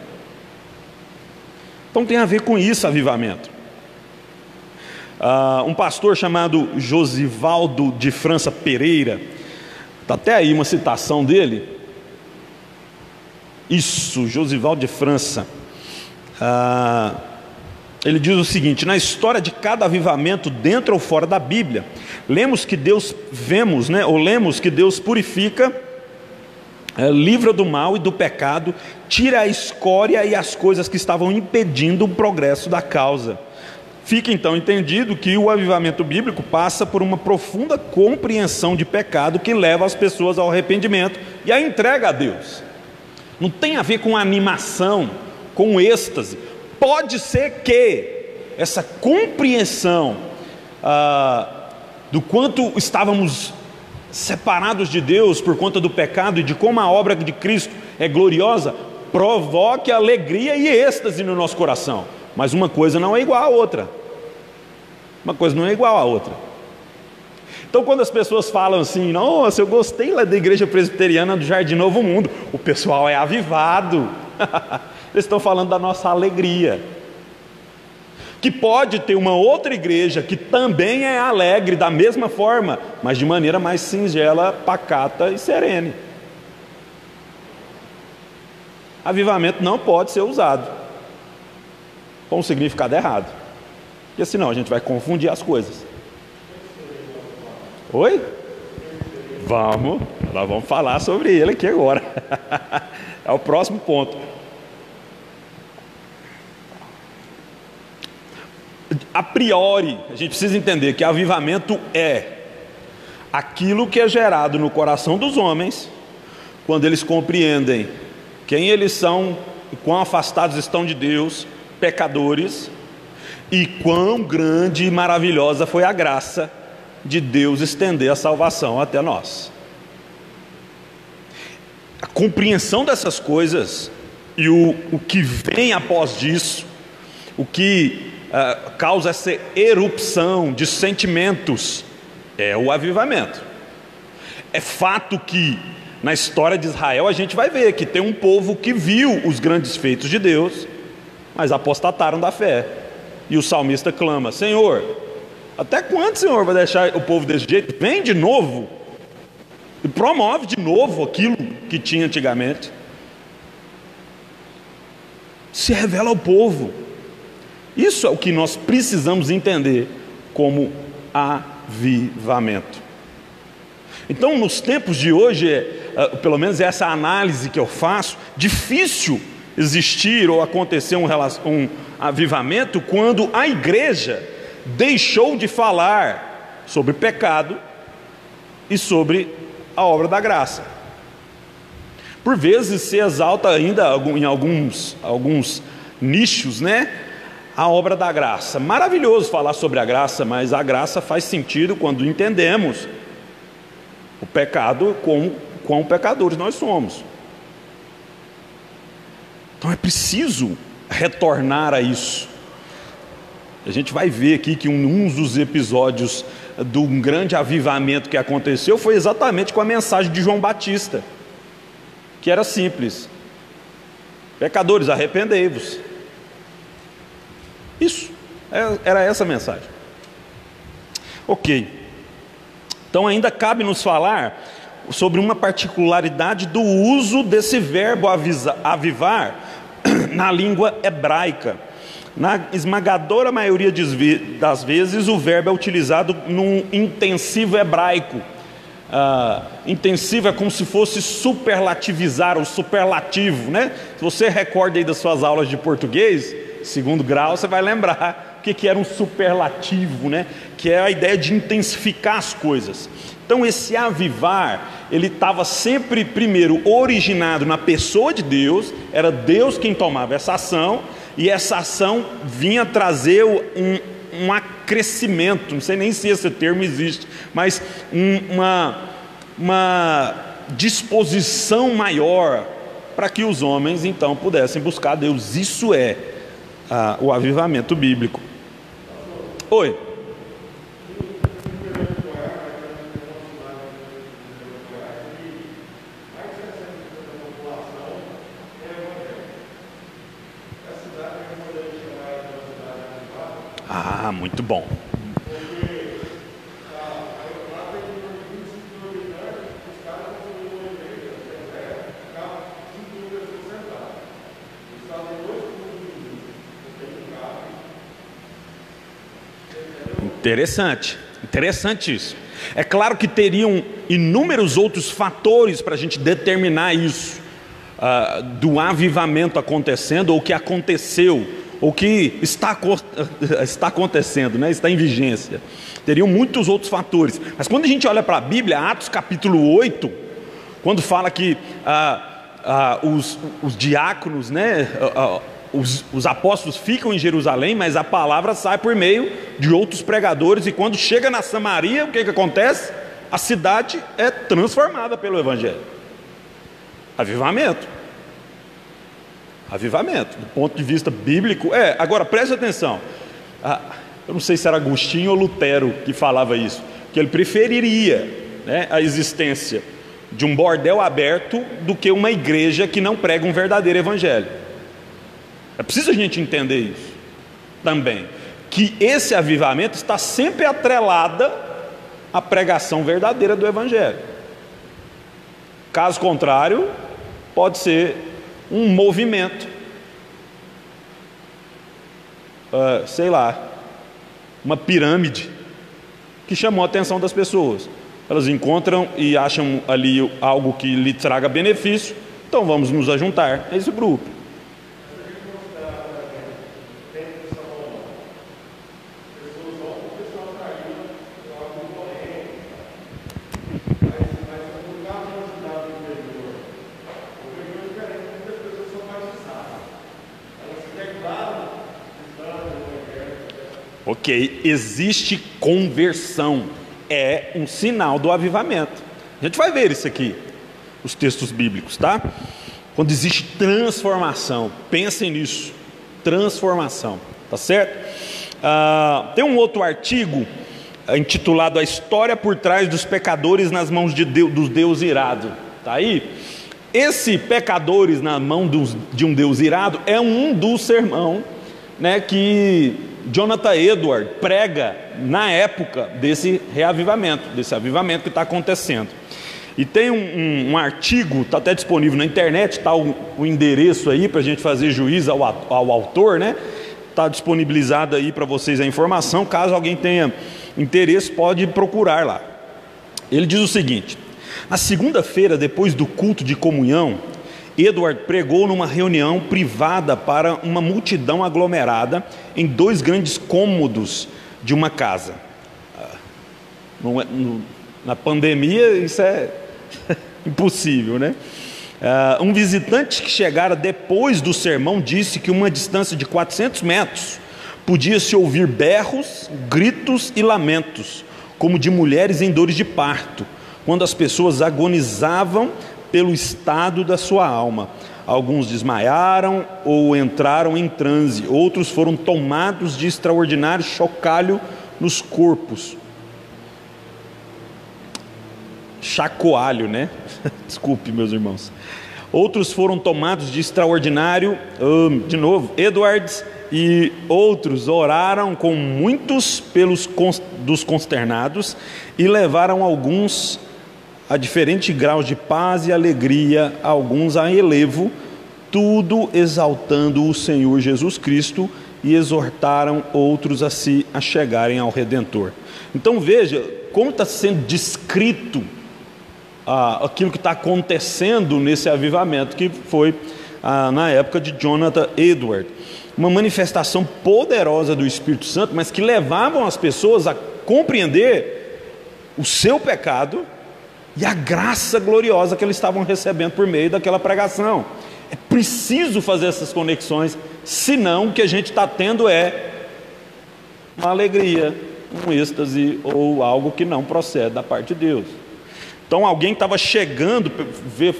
Então tem a ver com isso, avivamento. Um pastor chamado Josivaldo de França Pereira, está até aí uma citação dele. Isso, Josivaldo de França. Ele diz o seguinte: na história de cada avivamento, dentro ou fora da Bíblia, lemos que Deus purifica, livra do mal e do pecado, tira a escória e as coisas que estavam impedindo o progresso da causa. Fica então entendido que o avivamento bíblico passa por uma profunda compreensão de pecado que leva as pessoas ao arrependimento e à entrega a Deus. Não tem a ver com animação, com êxtase. Pode ser que essa compreensão do quanto estávamos separados de Deus por conta do pecado e de como a obra de Cristo é gloriosa, provoque alegria e êxtase no nosso coração. Mas uma coisa não é igual à outra. Uma coisa não é igual à outra. Então, quando as pessoas falam assim: nossa, eu gostei lá da igreja presbiteriana do Jardim Novo Mundo, o pessoal é avivado. Eles estão falando da nossa alegria. Que pode ter uma outra igreja que também é alegre da mesma forma, mas de maneira mais singela, pacata e serene. Avivamento não pode ser usado com um significado errado, porque senão a gente vai confundir as coisas. Oi? Nós vamos falar sobre ele aqui agora. É o próximo ponto. A priori, a gente precisa entender que avivamento é aquilo que é gerado no coração dos homens quando eles compreendem quem eles são e quão afastados estão de Deus, pecadores, e quão grande e maravilhosa foi a graça de Deus estender a salvação até nós. A compreensão dessas coisas e o que vem após disso, o que causa essa erupção de sentimentos, é o avivamento. É fato que na história de Israel, a gente vai ver que tem um povo que viu os grandes feitos de Deus, mas apostataram da fé. E o salmista clama: Senhor, até quando o Senhor vai deixar o povo desse jeito? Vem de novo e promove de novo aquilo que tinha antigamente. Se revela ao povo. Isso é o que nós precisamos entender como avivamento. Então, nos tempos de hoje, pelo menos essa análise que eu faço, difícil existir ou acontecer um avivamento quando a igreja deixou de falar sobre pecado e sobre a obra da graça. Por vezes se exalta ainda em alguns nichos, né, a obra da graça. Maravilhoso falar sobre a graça, mas a graça faz sentido quando entendemos o pecado, quão pecadores nós somos. Então é preciso retornar a isso. A gente vai ver aqui que um dos episódios de um grande avivamento que aconteceu foi exatamente com a mensagem de João Batista, que era simples: pecadores, arrependei-vos. Isso, era essa a mensagem. Ok. Então ainda cabe nos falar sobre uma particularidade do uso desse verbo avivar na língua hebraica. Na esmagadora maioria das vezes o verbo é utilizado num intensivo hebraico. Intensivo é como se fosse superlativizar, o superlativo, né? Se você recorda aí das suas aulas de português, segundo grau, você vai lembrar o que era um superlativo, né? Que é a ideia de intensificar as coisas. Então esse avivar, ele estava sempre primeiro originado na pessoa de Deus, era Deus quem tomava essa ação, e essa ação vinha trazer um acrescimento, não sei nem se esse termo existe, mas uma disposição maior para que os homens então pudessem buscar Deus. Isso é o avivamento bíblico. Oi. Muito bom. Interessante isso. É claro que teriam inúmeros outros fatores para a gente determinar isso, do avivamento acontecendo, ou que aconteceu, ou que está acontecendo, né? Está em vigência. Teriam muitos outros fatores. Mas quando a gente olha para a Bíblia, Atos capítulo 8, quando fala que os diáconos, né, os apóstolos ficam em Jerusalém, mas a palavra sai por meio de outros pregadores, e quando chega na Samaria, o que acontece? A cidade é transformada pelo Evangelho. Avivamento, do ponto de vista bíblico. Agora preste atenção, eu não sei se era Agostinho ou Lutero que falava isso, que ele preferiria, né, a existência de um bordel aberto do que uma igreja que não prega um verdadeiro evangelho. É preciso a gente entender isso também, que esse avivamento está sempre atrelada à pregação verdadeira do evangelho. Caso contrário, pode ser um movimento, sei lá, uma pirâmide que chamou a atenção das pessoas. Elas encontram e acham ali algo que lhe traga benefício, então vamos nos ajuntar a esse grupo. Ok, existe conversão, é um sinal do avivamento. A gente vai ver isso aqui, os textos bíblicos, tá? Quando existe transformação, pensem nisso, transformação, tá certo? Tem um outro artigo intitulado A História por Trás dos Pecadores nas Mãos do Deus Irado. Tá aí? Esse pecadores na mão de um Deus irado é um dos sermão, né, que Jonathan Edwards prega na época desse reavivamento, desse avivamento que está acontecendo. E tem um artigo, está até disponível na internet, está o endereço aí para a gente fazer juízo ao autor, né? Está disponibilizado aí para vocês a informação, caso alguém tenha interesse, pode procurar lá. Ele diz o seguinte: na segunda-feira, depois do culto de comunhão, Edward pregou numa reunião privada para uma multidão aglomerada em 2 grandes cômodos de uma casa. Na pandemia isso é impossível, né? Um visitante que chegara depois do sermão disse que uma distância de 400 metros podia-se ouvir berros, gritos e lamentos, como de mulheres em dores de parto, quando as pessoas agonizavam pelo estado da sua alma. Alguns desmaiaram ou entraram em transe, outros foram tomados de extraordinário chocalho nos corpos. Chacoalho, né? Desculpe, meus irmãos. Outros foram tomados de extraordinário, de novo, Edwards e outros oraram com muitos dos consternados e levaram alguns a diferentes graus de paz e alegria, alguns a elevo, tudo exaltando o Senhor Jesus Cristo, e exortaram outros a se achegarem ao Redentor. Então veja como está sendo descrito aquilo que está acontecendo nesse avivamento, que foi na época de Jonathan Edwards. Uma manifestação poderosa do Espírito Santo, mas que levavam as pessoas a compreender o seu pecado e a graça gloriosa que eles estavam recebendo por meio daquela pregação. É preciso fazer essas conexões, senão o que a gente está tendo é uma alegria, um êxtase ou algo que não procede da parte de Deus. Então alguém estava chegando, ver,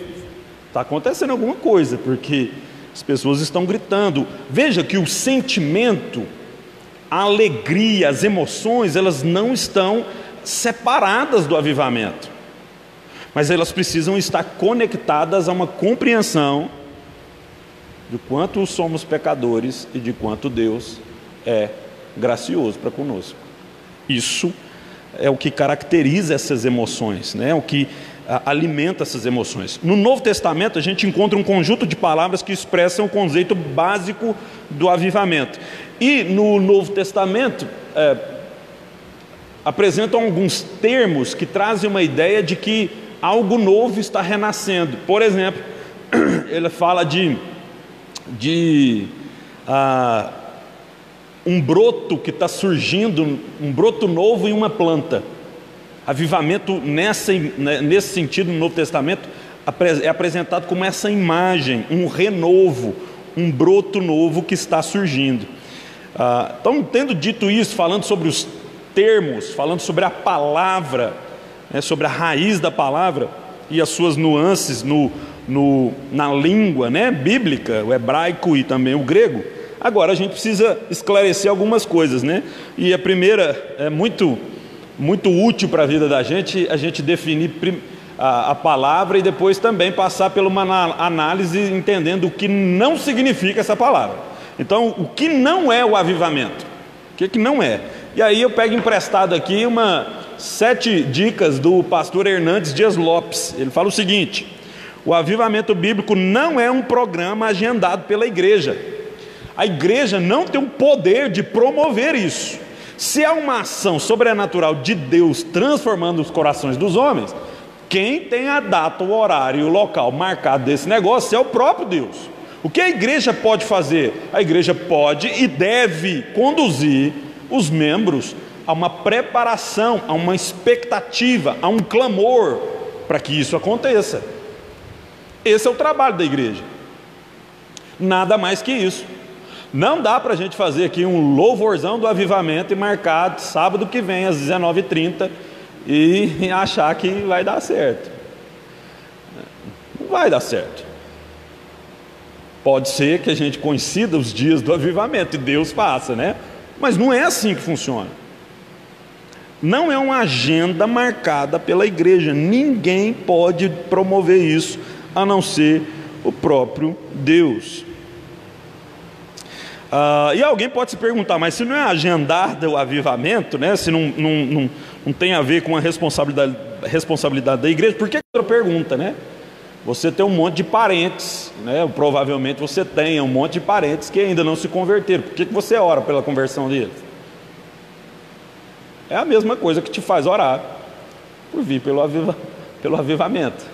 está acontecendo alguma coisa, porque as pessoas estão gritando. Veja que o sentimento, a alegria, as emoções, elas não estão separadas do avivamento, mas elas precisam estar conectadas a uma compreensão de quanto somos pecadores e de quanto Deus é gracioso para conosco. Isso é o que caracteriza essas emoções, né? O que alimenta essas emoções. No Novo Testamento a gente encontra um conjunto de palavras que expressam o conceito básico do avivamento. E no Novo Testamento apresentam alguns termos que trazem uma ideia de que algo novo está renascendo. Por exemplo, ele fala de um broto que está surgindo, um broto novo em uma planta. Avivamento nesse sentido no Novo Testamento é apresentado como essa imagem, um renovo, um broto novo que está surgindo. Então, tendo dito isso, falando sobre os termos, falando sobre a palavra, né, sobre a raiz da palavra e as suas nuances na língua, né, bíblica, o hebraico e também o grego. Agora a gente precisa esclarecer algumas coisas, né? E a primeira é muito útil para a vida da gente, a gente definir a palavra e depois também passar por uma análise entendendo o que não significa essa palavra. Então, o que não é o avivamento? O que não é? E aí eu pego emprestado aqui 7 dicas do pastor Hernandes Dias Lopes. Ele fala o seguinte: o avivamento bíblico não é um programa agendado pela igreja. A igreja não tem o poder de promover isso. Se é uma ação sobrenatural de Deus transformando os corações dos homens, quem tem a data, o horário e o local marcado desse negócio é o próprio Deus. O que a igreja pode fazer? A igreja pode e deve conduzir os membros a uma preparação, a uma expectativa, a um clamor para que isso aconteça. Esse é o trabalho da igreja. Nada mais que isso. Não dá para a gente fazer aqui um louvorzão do avivamento e marcar sábado que vem às 19h30 e achar que vai dar certo. Não vai dar certo. Pode ser que a gente coincida os dias do avivamento e Deus faça, né? Mas não é assim que funciona. Não é uma agenda marcada pela igreja. Ninguém pode promover isso a não ser o próprio Deus. E alguém pode se perguntar, mas se não é agendar o avivamento, né? Se não tem a ver com a responsabilidade da igreja, por que outra pergunta, né? Você tem um monte de parentes, né? Provavelmente você tem um monte de parentes que ainda não se converteram. Por que você ora pela conversão deles? É a mesma coisa que te faz orar por vir pelo avivamento.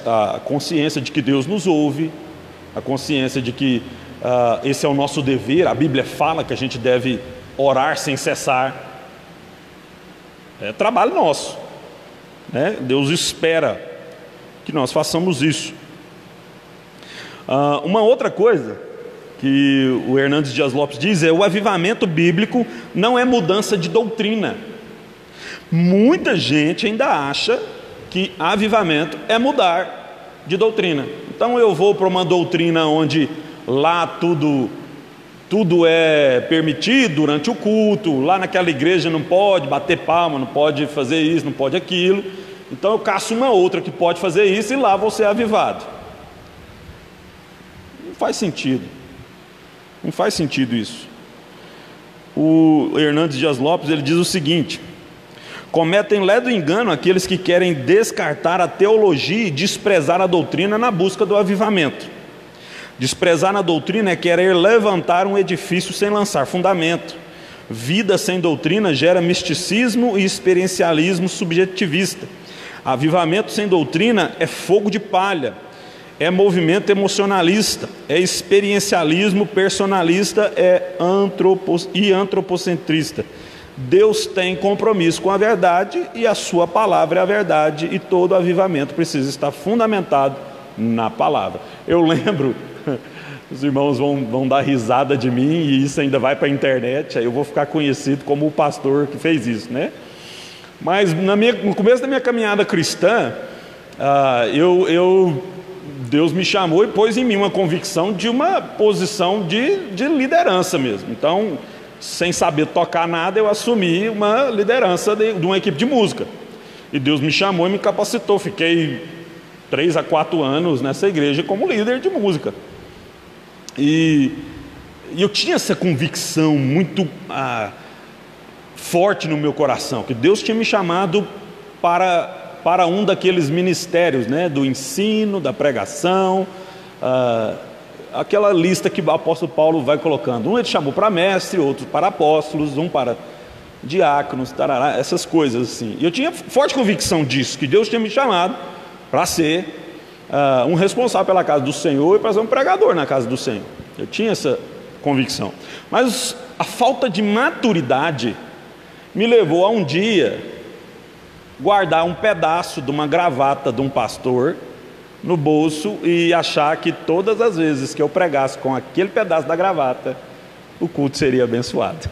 A consciência de que Deus nos ouve, a consciência de que esse é o nosso dever. A Bíblia fala que a gente deve orar sem cessar. É trabalho nosso, né? Deus espera que nós façamos isso. Uma outra coisa que o Hernandes Dias Lopes diz o avivamento bíblico não é mudança de doutrina. Muita gente ainda acha que avivamento é mudar de doutrina. Então eu vou para uma doutrina onde lá tudo é permitido durante o culto, lá naquela igreja não pode bater palma, não pode fazer isso, não pode aquilo. Então eu caço uma outra que pode fazer isso e lá vou ser avivado. Não faz sentido. Não faz sentido isso. O Hernandes Dias Lopes, ele diz o seguinte: cometem ledo engano aqueles que querem descartar a teologia e desprezar a doutrina na busca do avivamento. Desprezar a doutrina é querer levantar um edifício sem lançar fundamento. Vida sem doutrina gera misticismo e experiencialismo subjetivista. Avivamento sem doutrina é fogo de palha, é movimento emocionalista, é experiencialismo personalista e antropocentrista. Deus tem compromisso com a verdade e a sua palavra é a verdade, e todo avivamento precisa estar fundamentado na palavra. Eu lembro, os irmãos vão dar risada de mim e isso ainda vai para a internet, aí eu vou ficar conhecido como o pastor que fez isso, né? Mas no começo da minha caminhada cristã, Deus me chamou e pôs em mim uma convicção de uma posição de liderança mesmo. Então, sem saber tocar nada, eu assumi uma liderança de uma equipe de música. E Deus me chamou e me capacitou. Fiquei 3 a 4 anos nessa igreja como líder de música. E eu tinha essa convicção muito forte no meu coração, que Deus tinha me chamado para um daqueles ministérios, né, do ensino, da pregação, aquela lista que o apóstolo Paulo vai colocando. Um ele chamou para mestre, outro para apóstolos, um para diáconos, tarará, essas coisas assim. E eu tinha forte convicção disso, que Deus tinha me chamado para ser um responsável pela casa do Senhor e para ser um pregador na casa do Senhor. Eu tinha essa convicção. Mas a falta de maturidade me levou a um dia guardar um pedaço de uma gravata de um pastor no bolso e achar que todas as vezes que eu pregasse com aquele pedaço da gravata, o culto seria abençoado.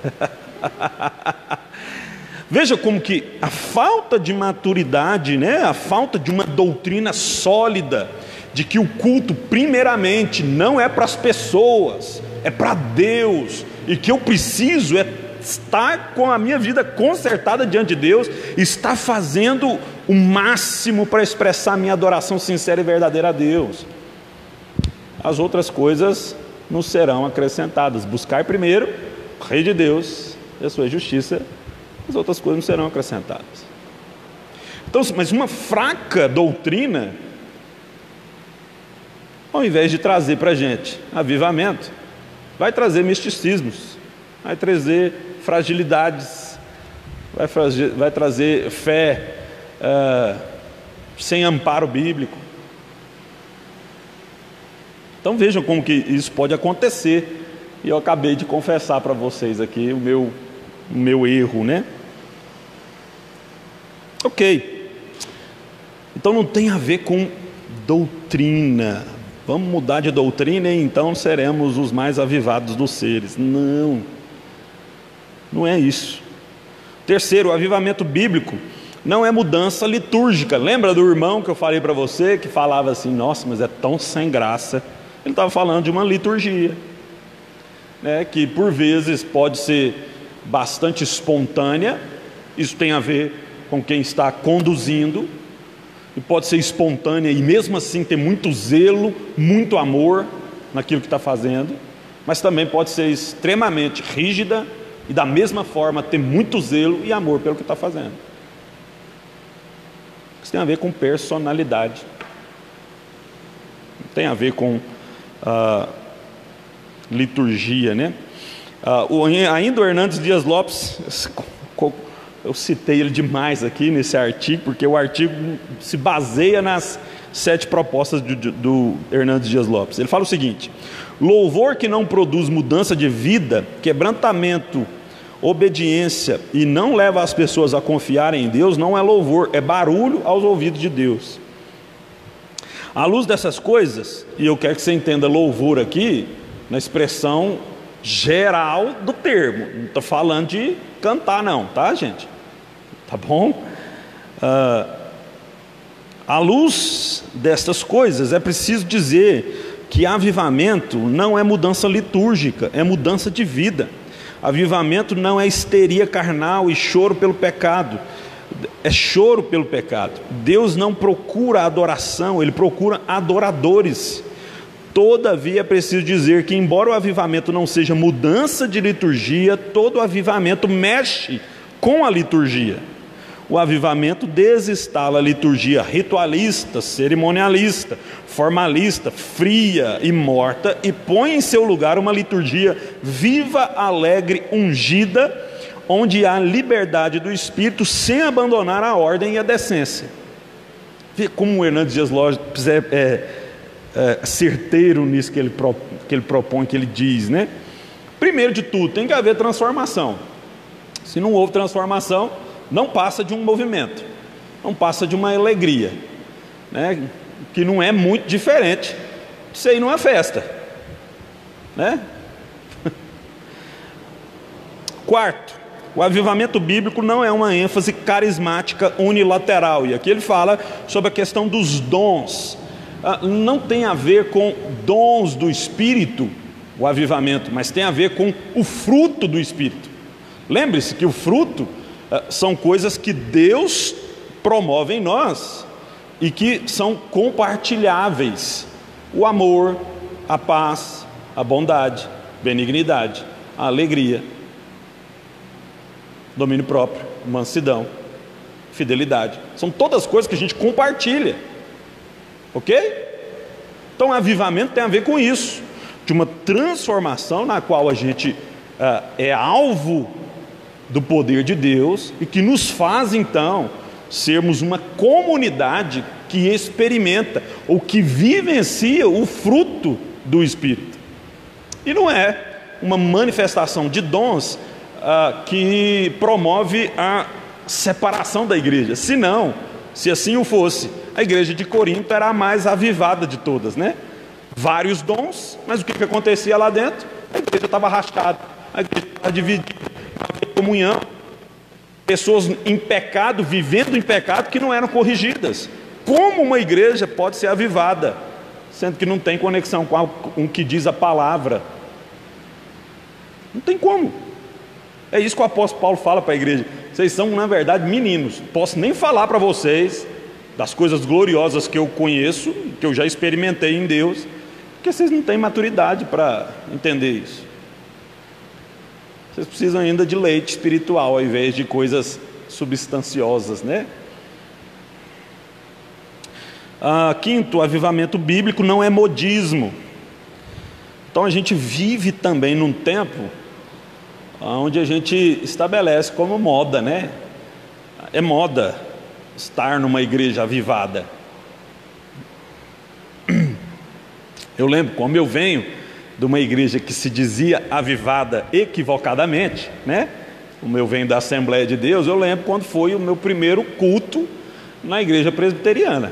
Veja como que a falta de maturidade, né? A falta de uma doutrina sólida, de que o culto primeiramente não é para as pessoas, é para Deus, e que eu preciso estar com a minha vida consertada diante de Deus, estar fazendo o máximo para expressar minha adoração sincera e verdadeira a Deus. As outras coisas não serão acrescentadas. Buscar primeiro o Rei de Deus e a sua justiça, as outras coisas não serão acrescentadas. Então, mas uma fraca doutrina, ao invés de trazer para a gente avivamento, vai trazer misticismos, vai trazer fragilidades, vai trazer fé sem amparo bíblico. Então vejam como que isso pode acontecer. E eu acabei de confessar para vocês aqui o meu erro, né? Ok. Então não tem a ver com doutrina. Vamos mudar de doutrina e então seremos os mais avivados dos seres. Não é isso. Terceiro, o avivamento bíblico não é mudança litúrgica. Lembra do irmão que eu falei para você, que falava assim, nossa, mas é tão sem graça. Ele estava falando de uma liturgia, né, que por vezes pode ser bastante espontânea. Isso tem a ver com quem está conduzindo, e pode ser espontânea e mesmo assim ter muito zelo, muito amor naquilo que está fazendo, mas também pode ser extremamente rígida e da mesma forma ter muito zelo e amor pelo que está fazendo. Isso tem a ver com personalidade, não tem a ver com liturgia, né? Ainda o Hernandes Dias Lopes, eu citei ele demais aqui nesse artigo, porque o artigo se baseia nas 7 propostas do Hernandes Dias Lopes. Ele fala o seguinte: louvor que não produz mudança de vida, quebrantamento, obediência e não leva as pessoas a confiarem em Deus, não é louvor, é barulho aos ouvidos de Deus. À luz dessas coisas, e eu quero que você entenda louvor aqui na expressão geral do termo, não estou falando de cantar não, tá, gente? Tá bom? À luz destas coisas, é preciso dizer que avivamento não é mudança litúrgica, é mudança de vida. Avivamento não é histeria carnal e choro pelo pecado, é choro pelo pecado. Deus não procura adoração, Ele procura adoradores. Todavia é preciso dizer que, embora o avivamento não seja mudança de liturgia, todo avivamento mexe com a liturgia. O avivamento desinstala a liturgia ritualista, cerimonialista, formalista, fria e morta, e põe em seu lugar uma liturgia viva, alegre, ungida, onde há liberdade do Espírito sem abandonar a ordem e a decência. Vê como o Hernandes Dias Lopes certeiro nisso que ele propõe, que ele diz, né? Primeiro de tudo, tem que haver transformação. Se não houve transformação, não passa de um movimento, não passa de uma alegria, né? Que não é muito diferente disso aí numa festa, né? Quarto, o avivamento bíblico não é uma ênfase carismática unilateral, e aqui ele fala sobre a questão dos dons. Não tem a ver com dons do Espírito, o avivamento, mas tem a ver com o fruto do Espírito. Lembre-se que o fruto são coisas que Deus promove em nós e que são compartilháveis: o amor, a paz, a bondade, benignidade, a alegria, domínio próprio, mansidão, fidelidade. São todas coisas que a gente compartilha. Ok? Então avivamento tem a ver com isso, de uma transformação na qual a gente é alvo do poder de Deus e que nos faz então sermos uma comunidade que experimenta ou que vivencia o fruto do Espírito. E não é uma manifestação de dons que promove a separação da igreja. Se assim o fosse, a igreja de Corinto era a mais avivada de todas, né? Vários dons, mas o que acontecia lá dentro? A igreja estava rachada, a igreja estava dividida, não havia comunhão, pessoas em pecado, vivendo em pecado, que não eram corrigidas. Como uma igreja pode ser avivada, sendo que não tem conexão com o que diz a palavra? Não tem como. É isso que o apóstolo Paulo fala para a igreja: vocês são, na verdade, meninos. Posso nem falar para vocês das coisas gloriosas que eu conheço, que eu já experimentei em Deus, porque vocês não têm maturidade para entender isso. Vocês precisam ainda de leite espiritual, ao invés de coisas substanciosas, né? Quinto, o avivamento bíblico não é modismo. Então a gente vive também num tempo onde a gente estabelece como moda, né? É moda estar numa igreja avivada. Eu lembro, como eu venho de uma igreja que se dizia avivada equivocadamente, né? Como eu venho da Assembleia de Deus, eu lembro quando foi o meu primeiro culto na igreja presbiteriana.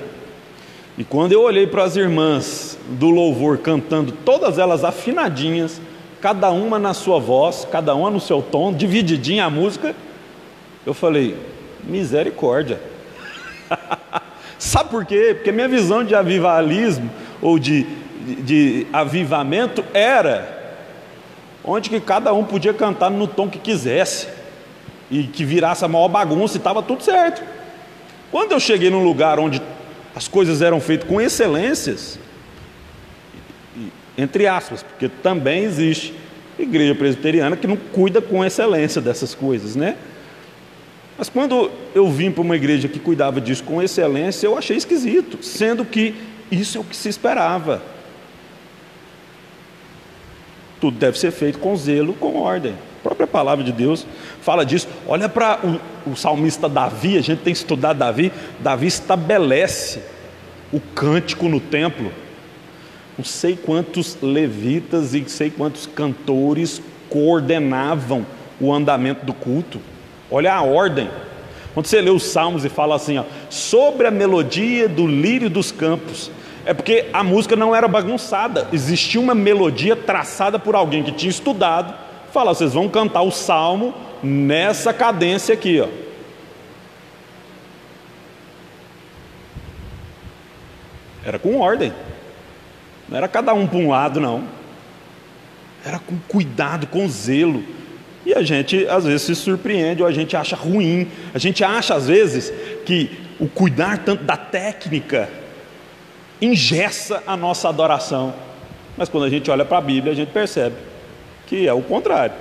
E quando eu olhei para as irmãs do louvor cantando, todas elas afinadinhas, cada uma na sua voz, cada uma no seu tom, divididinha a música, eu falei: misericórdia. Sabe por quê? Porque minha visão de avivalismo ou de avivamento era onde que cada um podia cantar no tom que quisesse, e que virasse a maior bagunça e estava tudo certo. Quando eu cheguei num lugar onde as coisas eram feitas com excelências, entre aspas, porque também existe igreja presbiteriana que não cuida com excelência dessas coisas, né? Mas quando eu vim para uma igreja que cuidava disso com excelência, eu achei esquisito, sendo que isso é o que se esperava. Tudo deve ser feito com zelo, com ordem. A própria palavra de Deus fala disso. Olha para o salmista Davi, a gente tem estudado Davi. Davi estabelece o cântico no templo. Não sei quantos levitas e não sei quantos cantores coordenavam o andamento do culto. Olha a ordem. Quando você lê os salmos e fala assim, ó, sobre a melodia do lírio dos campos, é porque a música não era bagunçada, existia uma melodia traçada por alguém que tinha estudado. Fala, vocês vão cantar o salmo nessa cadência aqui, ó. Era com ordem, não era cada um para um lado, não. Era com cuidado, com zelo. E a gente às vezes se surpreende, ou a gente acha ruim. A gente acha às vezes que o cuidar tanto da técnica engessa a nossa adoração. Mas quando a gente olha para a Bíblia, a gente percebe que é o contrário.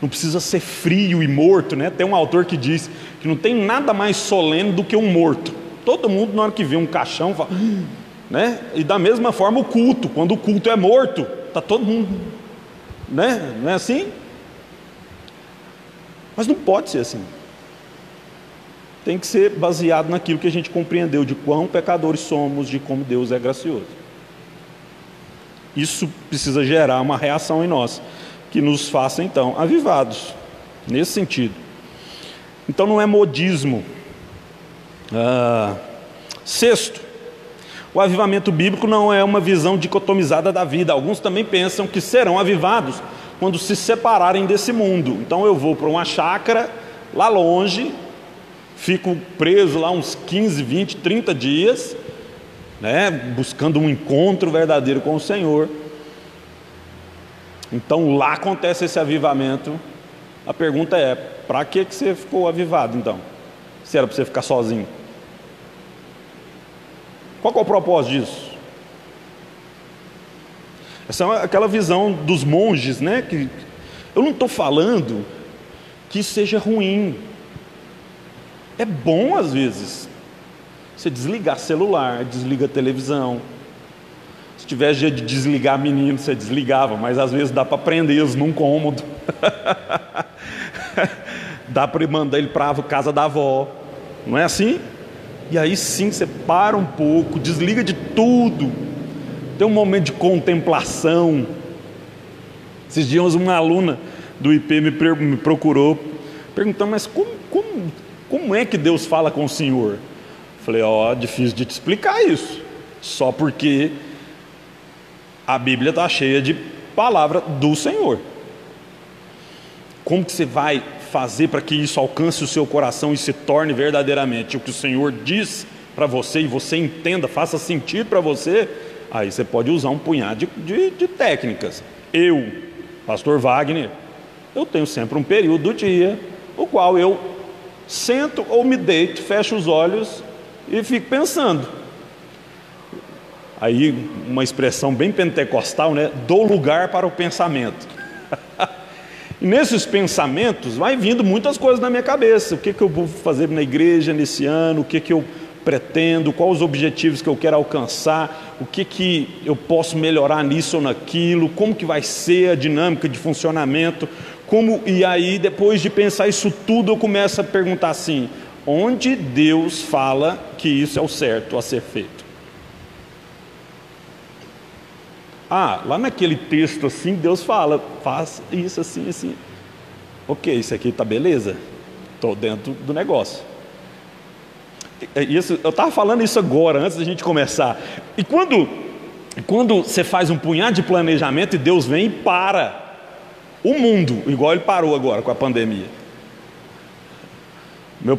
Não precisa ser frio e morto, né? Tem um autor que diz que não tem nada mais solene do que um morto. Todo mundo, na hora que vê um caixão, fala, né? E da mesma forma o culto, quando o culto é morto, está todo mundo, né? Não é assim? Mas não pode ser assim. Tem que ser baseado naquilo que a gente compreendeu, de quão pecadores somos, de como Deus é gracioso. Isso precisa gerar uma reação em nós, que nos faça então avivados, nesse sentido. Então não é modismo. Sexto, o avivamento bíblico não é uma visão dicotomizada da vida. Alguns também pensam que serão avivados quando se separarem desse mundo. Então eu vou para uma chácara lá longe, fico preso lá uns 15, 20, 30 dias, né, buscando um encontro verdadeiro com o Senhor. Então lá acontece esse avivamento. A pergunta é, para que você ficou avivado então? Se era para você ficar sozinho? Qual que é o propósito disso? Essa é aquela visão dos monges, né? Que eu não estou falando que seja ruim. É bom às vezes você desligar celular, desliga a televisão. Se tiver jeito de desligar menino, você desligava, mas às vezes dá para prender-os num cômodo. Dá para mandar ele para a casa da avó. Não é assim? E aí sim você para um pouco, desliga de tudo, tem um momento de contemplação. Esses dias uma aluna do IP me procurou, perguntando, mas como é que Deus fala com o senhor? Falei, difícil de te explicar isso, só porque a Bíblia está cheia de palavra do Senhor. Como que você vai fazer para que isso alcance o seu coração e se torne verdadeiramente o que o Senhor diz para você e você entenda, faça sentido para você? Aí você pode usar um punhado de técnicas. Eu, pastor Wagner, eu tenho sempre um período do dia o qual eu sento ou me deito, fecho os olhos e fico pensando. Aí uma expressão bem pentecostal, né? Dou lugar para o pensamento. E nesses pensamentos vai vindo muitas coisas na minha cabeça. O que eu vou fazer na igreja nesse ano? O que eu pretendo? Quais os objetivos que eu quero alcançar? O que eu posso melhorar nisso ou naquilo? Como que vai ser a dinâmica de funcionamento? E aí, depois de pensar isso tudo, eu começo a perguntar assim, onde Deus fala que isso é o certo a ser feito? Lá naquele texto assim, Deus fala, faz isso assim, assim. Ok, isso aqui tá beleza, estou dentro do negócio. Eu estava falando isso agora, antes da gente começar. E quando você faz um punhado de planejamento e Deus vem e para o mundo, igual ele parou agora com a pandemia. Meu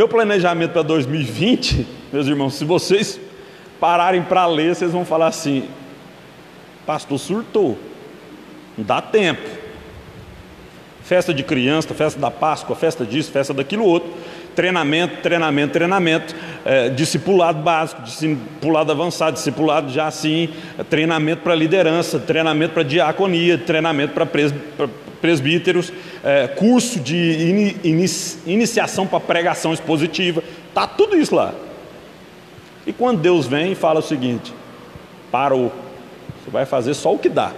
planejamento para 2020, meus irmãos, se vocês pararem para ler, vocês vão falar assim, pastor surtou. Não dá tempo. Festa de criança, festa da Páscoa, festa disso, festa daquilo outro. Treinamento, discipulado básico, discipulado avançado, discipulado já assim, treinamento para liderança, treinamento para diaconia, treinamento para presbíteros, curso de iniciação para pregação expositiva. Está tudo isso lá. E quando Deus vem e fala o seguinte: parou, você vai fazer só o que dá.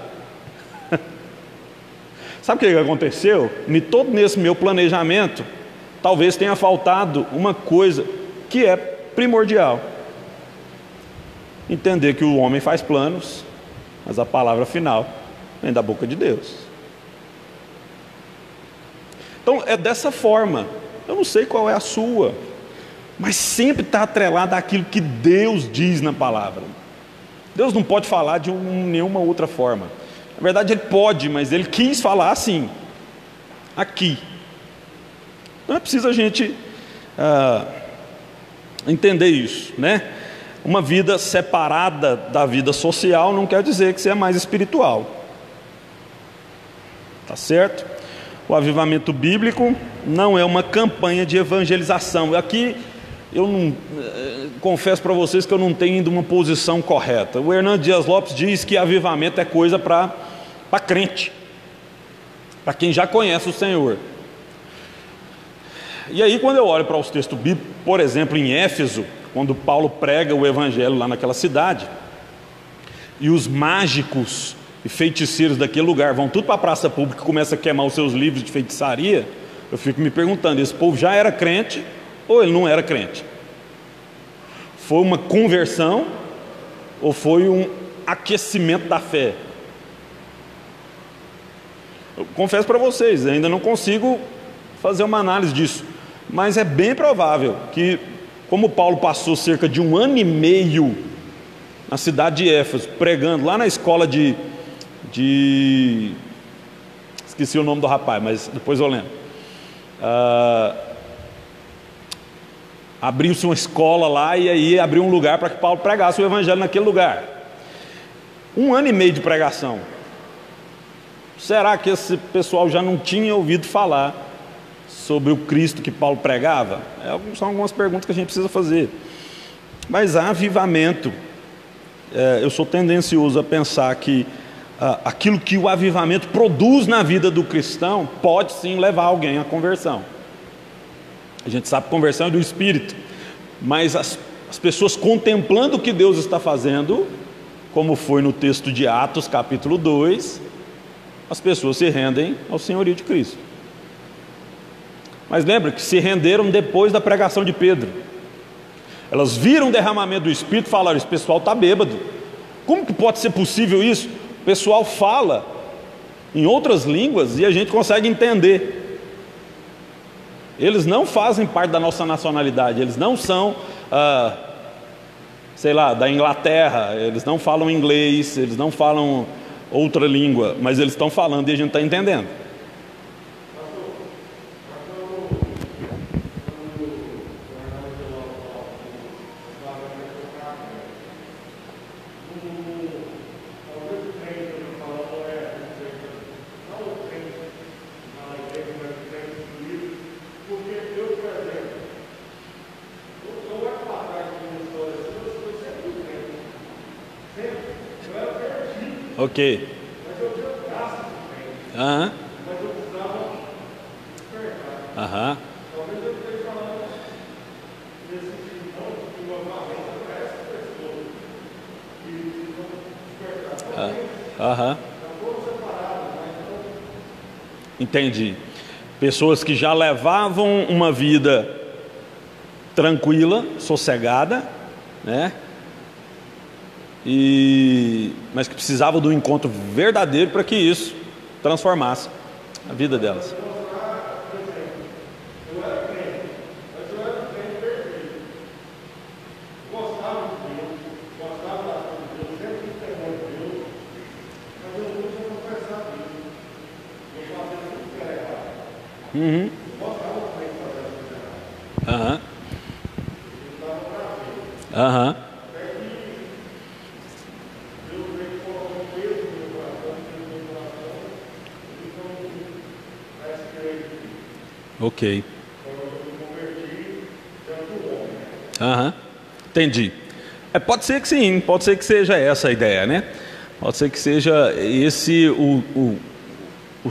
Sabe o que aconteceu? Todo nesse meu planejamento, talvez tenha faltado uma coisa que é primordial: entender que o homem faz planos, mas a palavra final vem da boca de Deus. Então é dessa forma. Eu não sei qual é a sua, mas sempre está atrelado àquilo que Deus diz na palavra. Deus não pode falar de nenhuma outra forma. Na verdade Ele pode, mas Ele quis falar assim, aqui. Não é preciso a gente entender isso, né? Uma vida separada da vida social não quer dizer que você é mais espiritual. Tá certo? O avivamento bíblico não é uma campanha de evangelização. Aqui eu não confesso para vocês que eu não tenho ainda uma posição correta. O Hernando Dias Lopes diz que avivamento é coisa para crente, para quem já conhece o Senhor. E aí, quando eu olho para os textos bíblicos, por exemplo, em Éfeso, quando Paulo prega o evangelho lá naquela cidade, e os mágicos e feiticeiros daquele lugar vão tudo para a praça pública e começam a queimar os seus livros de feitiçaria, eu fico me perguntando: esse povo já era crente ou ele não era crente? Foi uma conversão ou foi um aquecimento da fé? Eu confesso para vocês, ainda não consigo fazer uma análise disso, mas é bem provável que, como Paulo passou cerca de 1 ano e meio na cidade de Éfeso, pregando lá na escola esqueci o nome do rapaz, mas depois eu lembro. Abriu-se uma escola lá, e aí abriu um lugar para que Paulo pregasse o evangelho naquele lugar. 1 ano e meio de pregação. Será que esse pessoal já não tinha ouvido falar sobre o Cristo que Paulo pregava? São algumas perguntas que a gente precisa fazer. Mas há avivamento. Eu sou tendencioso a pensar que aquilo que o avivamento produz na vida do cristão pode sim levar alguém à conversão. A gente sabe que conversão é do Espírito, mas as pessoas contemplando o que Deus está fazendo, como foi no texto de Atos capítulo 2, as pessoas se rendem ao senhorio de Cristo. Mas lembra que se renderam depois da pregação de Pedro. Elas viram o derramamento do Espírito e falaram: esse pessoal está bêbado. Como que pode ser possível isso? O pessoal fala em outras línguas e a gente consegue entender. Eles não fazem parte da nossa nacionalidade, eles não são, sei lá, da Inglaterra, eles não falam inglês, eles não falam outra língua, mas eles estão falando e a gente está entendendo. Ok. Aham. Aham. Aham. Entendi. Pessoas que já levavam uma vida tranquila, sossegada, né? Mas que precisavam do encontro verdadeiro para que isso transformasse a vida delas. Uhum. Aham. Aham. Ok. Aham. Entendi. Pode ser que sim, pode ser que seja essa a ideia, né? Pode ser que seja esse o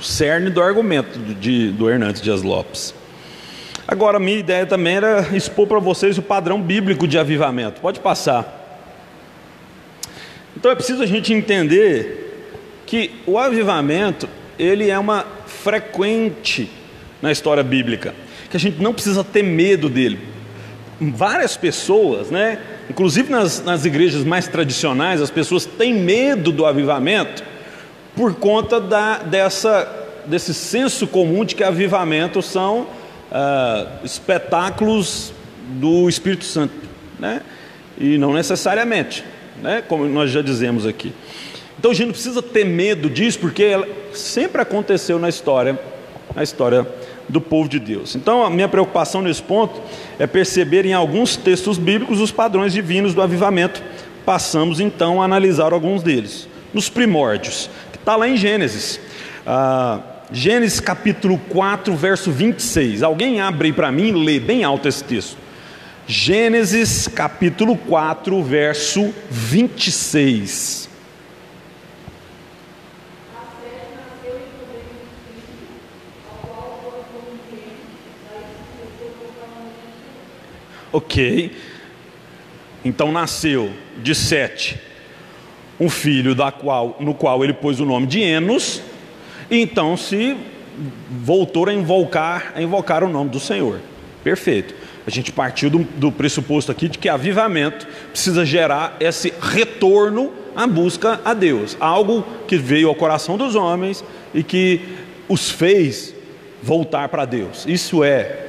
cerne do argumento do Hernandes Dias Lopes. Agora, a minha ideia também era expor para vocês o padrão bíblico de avivamento. Pode passar. Então é preciso a gente entender que o avivamento, ele é uma frequente na história bíblica, que a gente não precisa ter medo dele. Várias pessoas, né, inclusive nas igrejas mais tradicionais, as pessoas têm medo do avivamento por conta desse senso comum de que avivamento são espetáculos do Espírito Santo, né? E não necessariamente, né? Como nós já dizemos aqui. Então a gente não precisa ter medo disso, porque ela sempre aconteceu na história do povo de Deus. Então a minha preocupação nesse ponto é perceber em alguns textos bíblicos os padrões divinos do avivamento. Passamos então a analisar alguns deles. Nos primórdios, que está lá em Gênesis, Gênesis capítulo 4, verso 26. Alguém abre aí para mim e lê bem alto esse texto. Gênesis capítulo 4, verso 26. Ok, então nasceu de Sete um filho no qual ele pôs o nome de Enos, e então se voltou a invocar o nome do Senhor. Perfeito. A gente partiu do pressuposto aqui de que avivamento precisa gerar esse retorno à busca a Deus, algo que veio ao coração dos homens e que os fez voltar para Deus. Isso é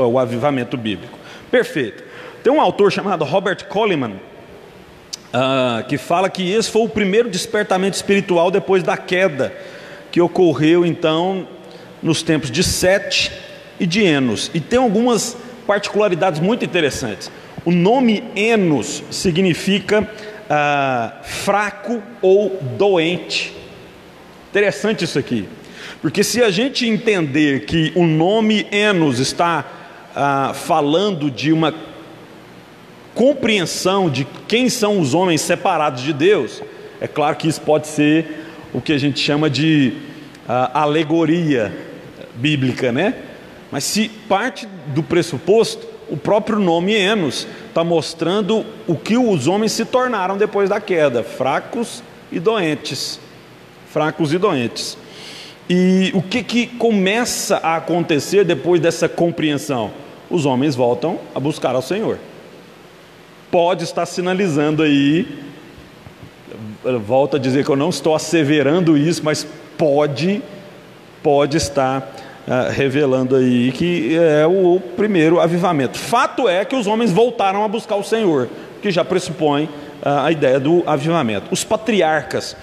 o avivamento bíblico. Perfeito. Tem um autor chamado Robert Coleman, que fala que esse foi o primeiro despertamento espiritual depois da queda, que ocorreu então nos tempos de Sete e de Enos. E tem algumas particularidades muito interessantes. O nome Enos significa fraco ou doente. Interessante isso aqui, porque se a gente entender que o nome Enos está falando de uma compreensão de quem são os homens separados de Deus, é claro que isso pode ser o que a gente chama de alegoria bíblica, né? Mas se parte do pressuposto, o próprio nome Enos está mostrando o que os homens se tornaram depois da queda: fracos e doentes. Fracos e doentes. E o que começa a acontecer depois dessa compreensão? Os homens voltam a buscar ao Senhor. Pode estar sinalizando aí, volto a dizer que eu não estou asseverando isso, mas pode estar revelando aí que é o primeiro avivamento. Fato é que os homens voltaram a buscar o Senhor, que já pressupõe a ideia do avivamento. Os patriarcas,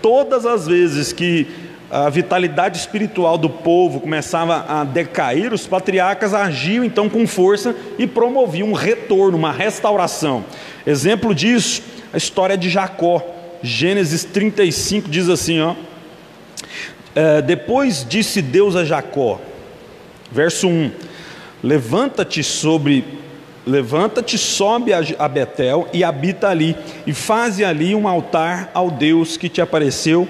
todas as vezes que a vitalidade espiritual do povo começava a decair, os patriarcas agiam então com força e promoviam um retorno, uma restauração. Exemplo disso, a história de Jacó. Gênesis 35 diz assim, depois disse Deus a Jacó, verso 1: Levanta-te, sobe a Betel e habita ali, e faze ali um altar ao Deus que te apareceu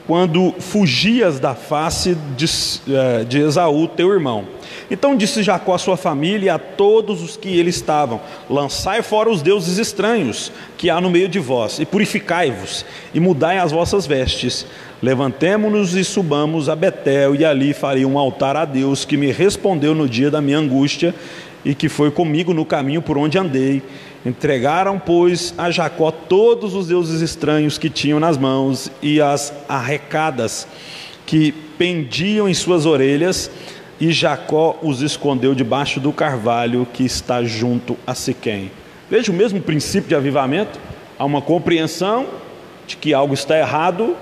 quando fugias da face de Esaú, teu irmão. Então disse Jacó à sua família e a todos os que ele estavam: lançai fora os deuses estranhos que há no meio de vós, e purificai-vos, e mudai as vossas vestes. Levantemo-nos e subamos a Betel, e ali farei um altar a Deus, que me respondeu no dia da minha angústia, e que foi comigo no caminho por onde andei. Entregaram, pois, a Jacó todos os deuses estranhos que tinham nas mãos, e as arrecadas que pendiam em suas orelhas, e Jacó os escondeu debaixo do carvalho que está junto a Siquém. Veja o mesmo princípio de avivamento. Há uma compreensão de que algo está errado,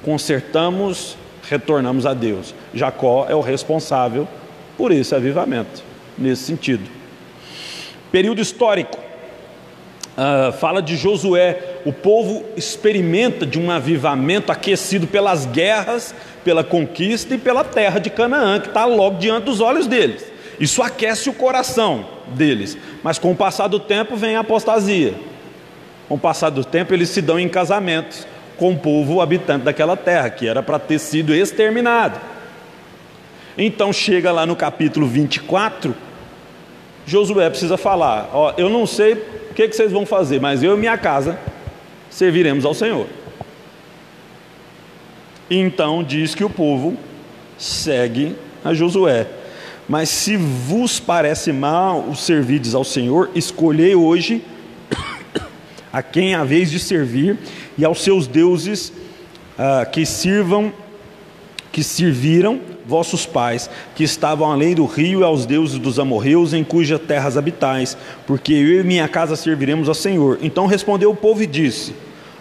consertamos, retornamos a Deus. Jacó é o responsável por esse avivamento, nesse sentido. Período histórico. fala de Josué. O povo experimenta de um avivamento aquecido pelas guerras, pela conquista e pela terra de Canaã, que está logo diante dos olhos deles. Isso aquece o coração deles, mas com o passar do tempo vem a apostasia. Com o passar do tempo eles se dão em casamentos com o povo habitante daquela terra, que era para ter sido exterminado. Então chega lá no capítulo 24, Josué precisa falar: ó, eu não sei o que vocês vão fazer, mas eu e minha casa serviremos ao Senhor. Então diz que o povo segue a Josué. Mas se vos parece mal o servides ao Senhor, escolhei hoje a quem haveis de servir, e aos seus deuses que serviram vossos pais, que estavam além do rio, e aos deuses dos amorreus, em cujas terras habitais, porque eu e minha casa serviremos ao Senhor. Então respondeu o povo e disse: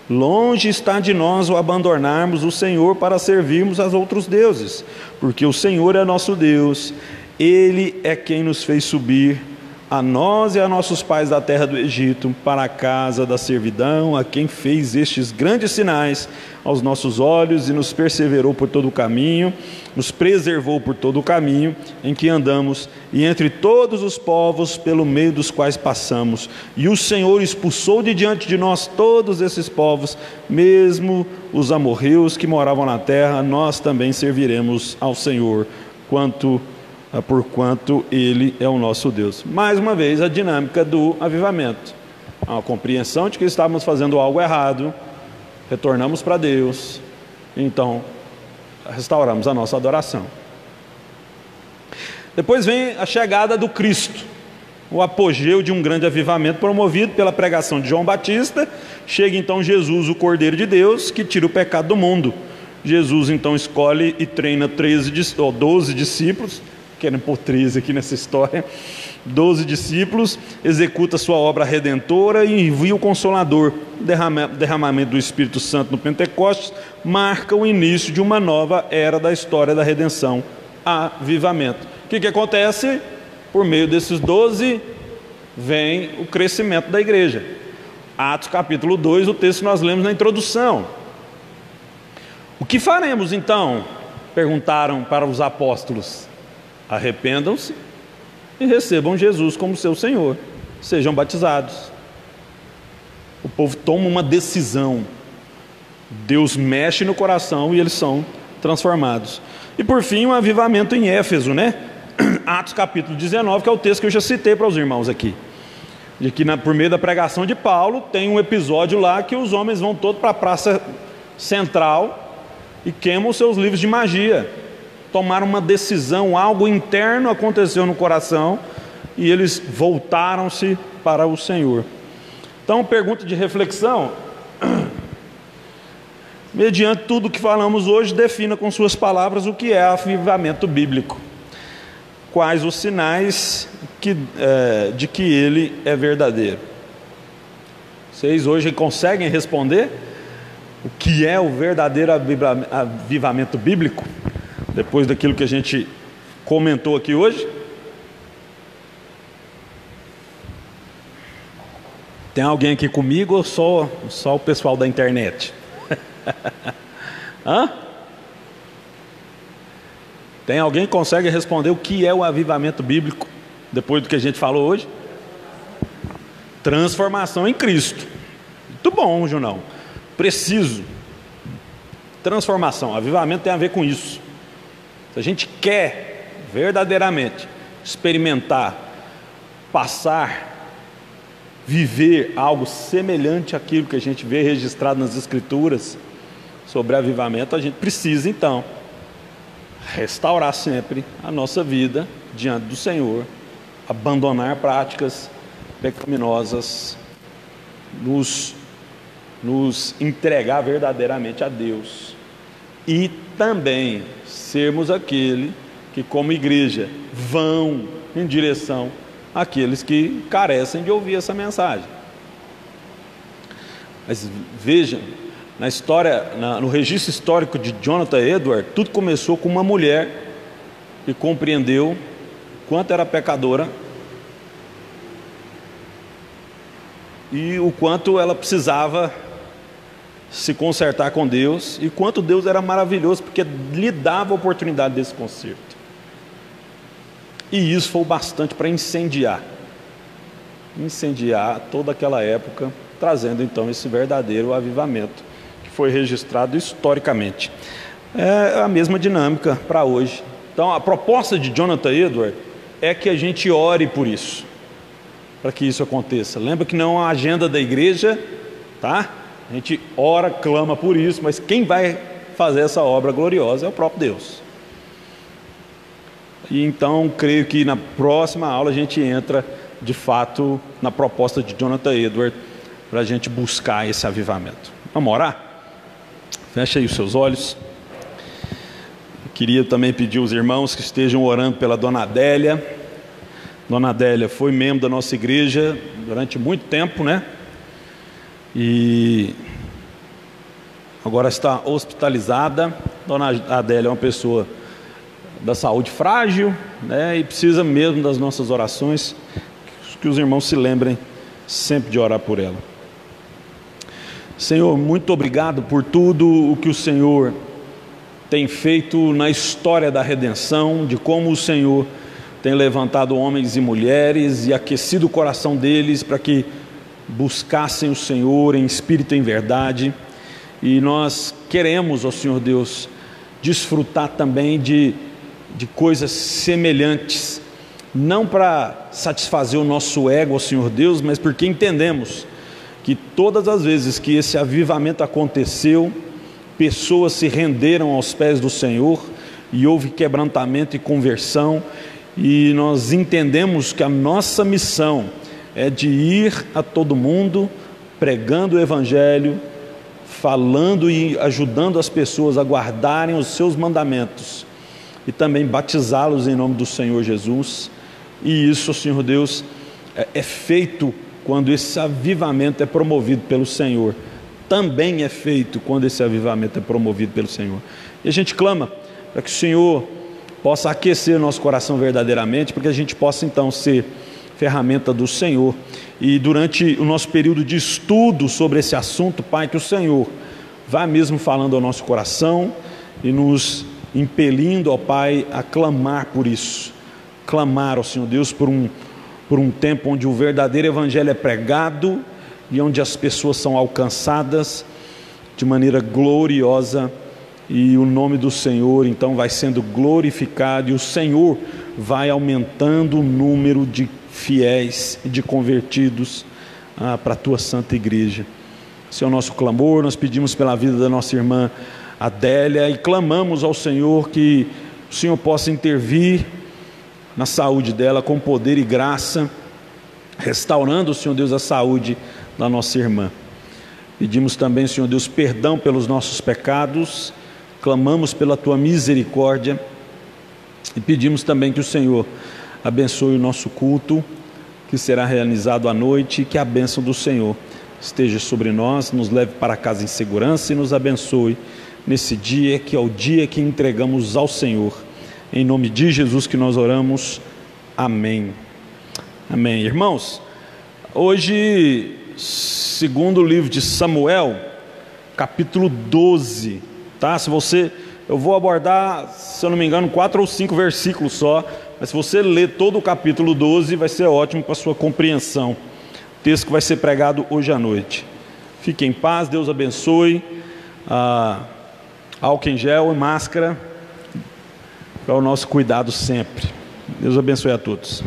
longe está de nós o abandonarmos o Senhor para servirmos aos outros deuses, porque o Senhor é nosso Deus, Ele é quem nos fez subir, a nós e a nossos pais da terra do Egito, para a casa da servidão, a quem fez estes grandes sinais aos nossos olhos e nos perseverou por todo o caminho, nos preservou por todo o caminho em que andamos e entre todos os povos pelo meio dos quais passamos. E o Senhor expulsou de diante de nós todos esses povos, mesmo os amorreus que moravam na terra. Nós também serviremos ao Senhor, porquanto Ele é o nosso Deus. Mais uma vez a dinâmica do avivamento, a compreensão de que estávamos fazendo algo errado, retornamos para Deus, então restauramos a nossa adoração. Depois vem a chegada do Cristo, o apogeu de um grande avivamento promovido pela pregação de João Batista. Chega então Jesus, o Cordeiro de Deus, que tira o pecado do mundo. Jesus então escolhe e treina 12 discípulos, querendo pôr 13 aqui nessa história, 12 discípulos, executa sua obra redentora e envia o Consolador. O derramamento do Espírito Santo no Pentecostes marca o início de uma nova era da história da redenção, avivamento. O que acontece? Por meio desses 12 vem o crescimento da igreja. Atos capítulo 2, o texto que nós lemos na introdução. O que faremos então? Perguntaram para os apóstolos. Arrependam-se e recebam Jesus como seu Senhor, sejam batizados. O povo toma uma decisão, Deus mexe no coração e eles são transformados. E por fim, um avivamento em Éfeso, né? Atos capítulo 19, que é o texto que eu já citei para os irmãos aqui, de que por meio da pregação de Paulo tem um episódio lá que os homens vão todos para a praça central e queimam seus livros de magia. Tomaram uma decisão, algo interno aconteceu no coração e eles voltaram-se para o Senhor. Então, pergunta de reflexão: mediante tudo que falamos hoje, defina com suas palavras o que é avivamento bíblico. Quais os sinais de que ele é verdadeiro? Vocês hoje conseguem responder o que é o verdadeiro avivamento bíblico? Depois daquilo que a gente comentou aqui hoje? Tem alguém aqui comigo ou só o pessoal da internet? Hã? Tem alguém que consegue responder o que é o avivamento bíblico depois do que a gente falou hoje? Transformação em Cristo. Muito bom, Junão. Preciso. Transformação, avivamento tem a ver com isso. Se a gente quer verdadeiramente experimentar, passar, viver algo semelhante àquilo que a gente vê registrado nas Escrituras sobre avivamento, a gente precisa então restaurar sempre a nossa vida diante do Senhor, abandonar práticas pecaminosas, nos entregar verdadeiramente a Deus e também sermos aquele que, como igreja, vão em direção àqueles que carecem de ouvir essa mensagem. Mas vejam, na história, no registro histórico de Jonathan Edwards, tudo começou com uma mulher que compreendeu quanto era pecadora e o quanto ela precisava se consertar com Deus, e quanto Deus era maravilhoso, porque lhe dava a oportunidade desse conserto. E isso foi o bastante para incendiar toda aquela época, trazendo então esse verdadeiro avivamento, que foi registrado historicamente. É a mesma dinâmica para hoje. Então a proposta de Jonathan Edwards é que a gente ore por isso, para que isso aconteça. Lembra que não é uma agenda da igreja, tá? A gente ora, clama por isso, mas quem vai fazer essa obra gloriosa é o próprio Deus. E então, creio que na próxima aula a gente entra, de fato, na proposta de Jonathan Edwards, para a gente buscar esse avivamento. Vamos orar? Fecha aí os seus olhos. Eu queria também pedir aos irmãos que estejam orando pela Dona Adélia. Dona Adélia foi membro da nossa igreja durante muito tempo, né? E agora está hospitalizada. Dona Adélia é uma pessoa da saúde frágil, né? E precisa mesmo das nossas orações, que os irmãos se lembrem sempre de orar por ela. Senhor, muito obrigado por tudo o que o Senhor tem feito na história da redenção, de como o Senhor tem levantado homens e mulheres e aquecido o coração deles para que buscassem o Senhor em espírito e em verdade. E nós queremos, ó Senhor Deus, desfrutar também de coisas semelhantes, não para satisfazer o nosso ego, ó Senhor Deus, mas porque entendemos que todas as vezes que esse avivamento aconteceu, pessoas se renderam aos pés do Senhor e houve quebrantamento e conversão, e nós entendemos que a nossa missão é de ir a todo mundo, pregando o Evangelho, falando e ajudando as pessoas a guardarem os seus mandamentos, e também batizá-los em nome do Senhor Jesus. E isso, Senhor Deus, é feito quando esse avivamento é promovido pelo Senhor. Também é feito quando esse avivamento é promovido pelo Senhor. E a gente clama para que o Senhor possa aquecer nosso coração verdadeiramente, para que a gente possa então ser ferramenta do Senhor. E durante o nosso período de estudo sobre esse assunto, Pai, que o Senhor vá mesmo falando ao nosso coração e nos impelindo, ó Pai, a clamar por isso. Clamar, ó Senhor Deus, por um tempo onde o verdadeiro Evangelho é pregado e onde as pessoas são alcançadas de maneira gloriosa, e o nome do Senhor então vai sendo glorificado, e o Senhor vai aumentando o número de fiéis e de convertidos para a Tua Santa Igreja. Esse é o nosso clamor. Nós pedimos pela vida da nossa irmã Adélia e clamamos ao Senhor que o Senhor possa intervir na saúde dela com poder e graça, restaurando, Senhor Deus, a saúde da nossa irmã. Pedimos também, Senhor Deus, perdão pelos nossos pecados, clamamos pela Tua misericórdia e pedimos também que o Senhor abençoe o nosso culto, que será realizado à noite, e que a bênção do Senhor esteja sobre nós, nos leve para casa em segurança e nos abençoe nesse dia, que é o dia que entregamos ao Senhor. Em nome de Jesus que nós oramos. Amém. Amém. Irmãos, hoje, segundo o livro de Samuel, capítulo 12, tá? Eu vou abordar, se eu não me engano, 4 ou 5 versículos só, mas se você ler todo o capítulo 12, vai ser ótimo para a sua compreensão. O texto que vai ser pregado hoje à noite. Fique em paz, Deus abençoe. Álcool em gel e máscara para o nosso cuidado sempre. Deus abençoe a todos.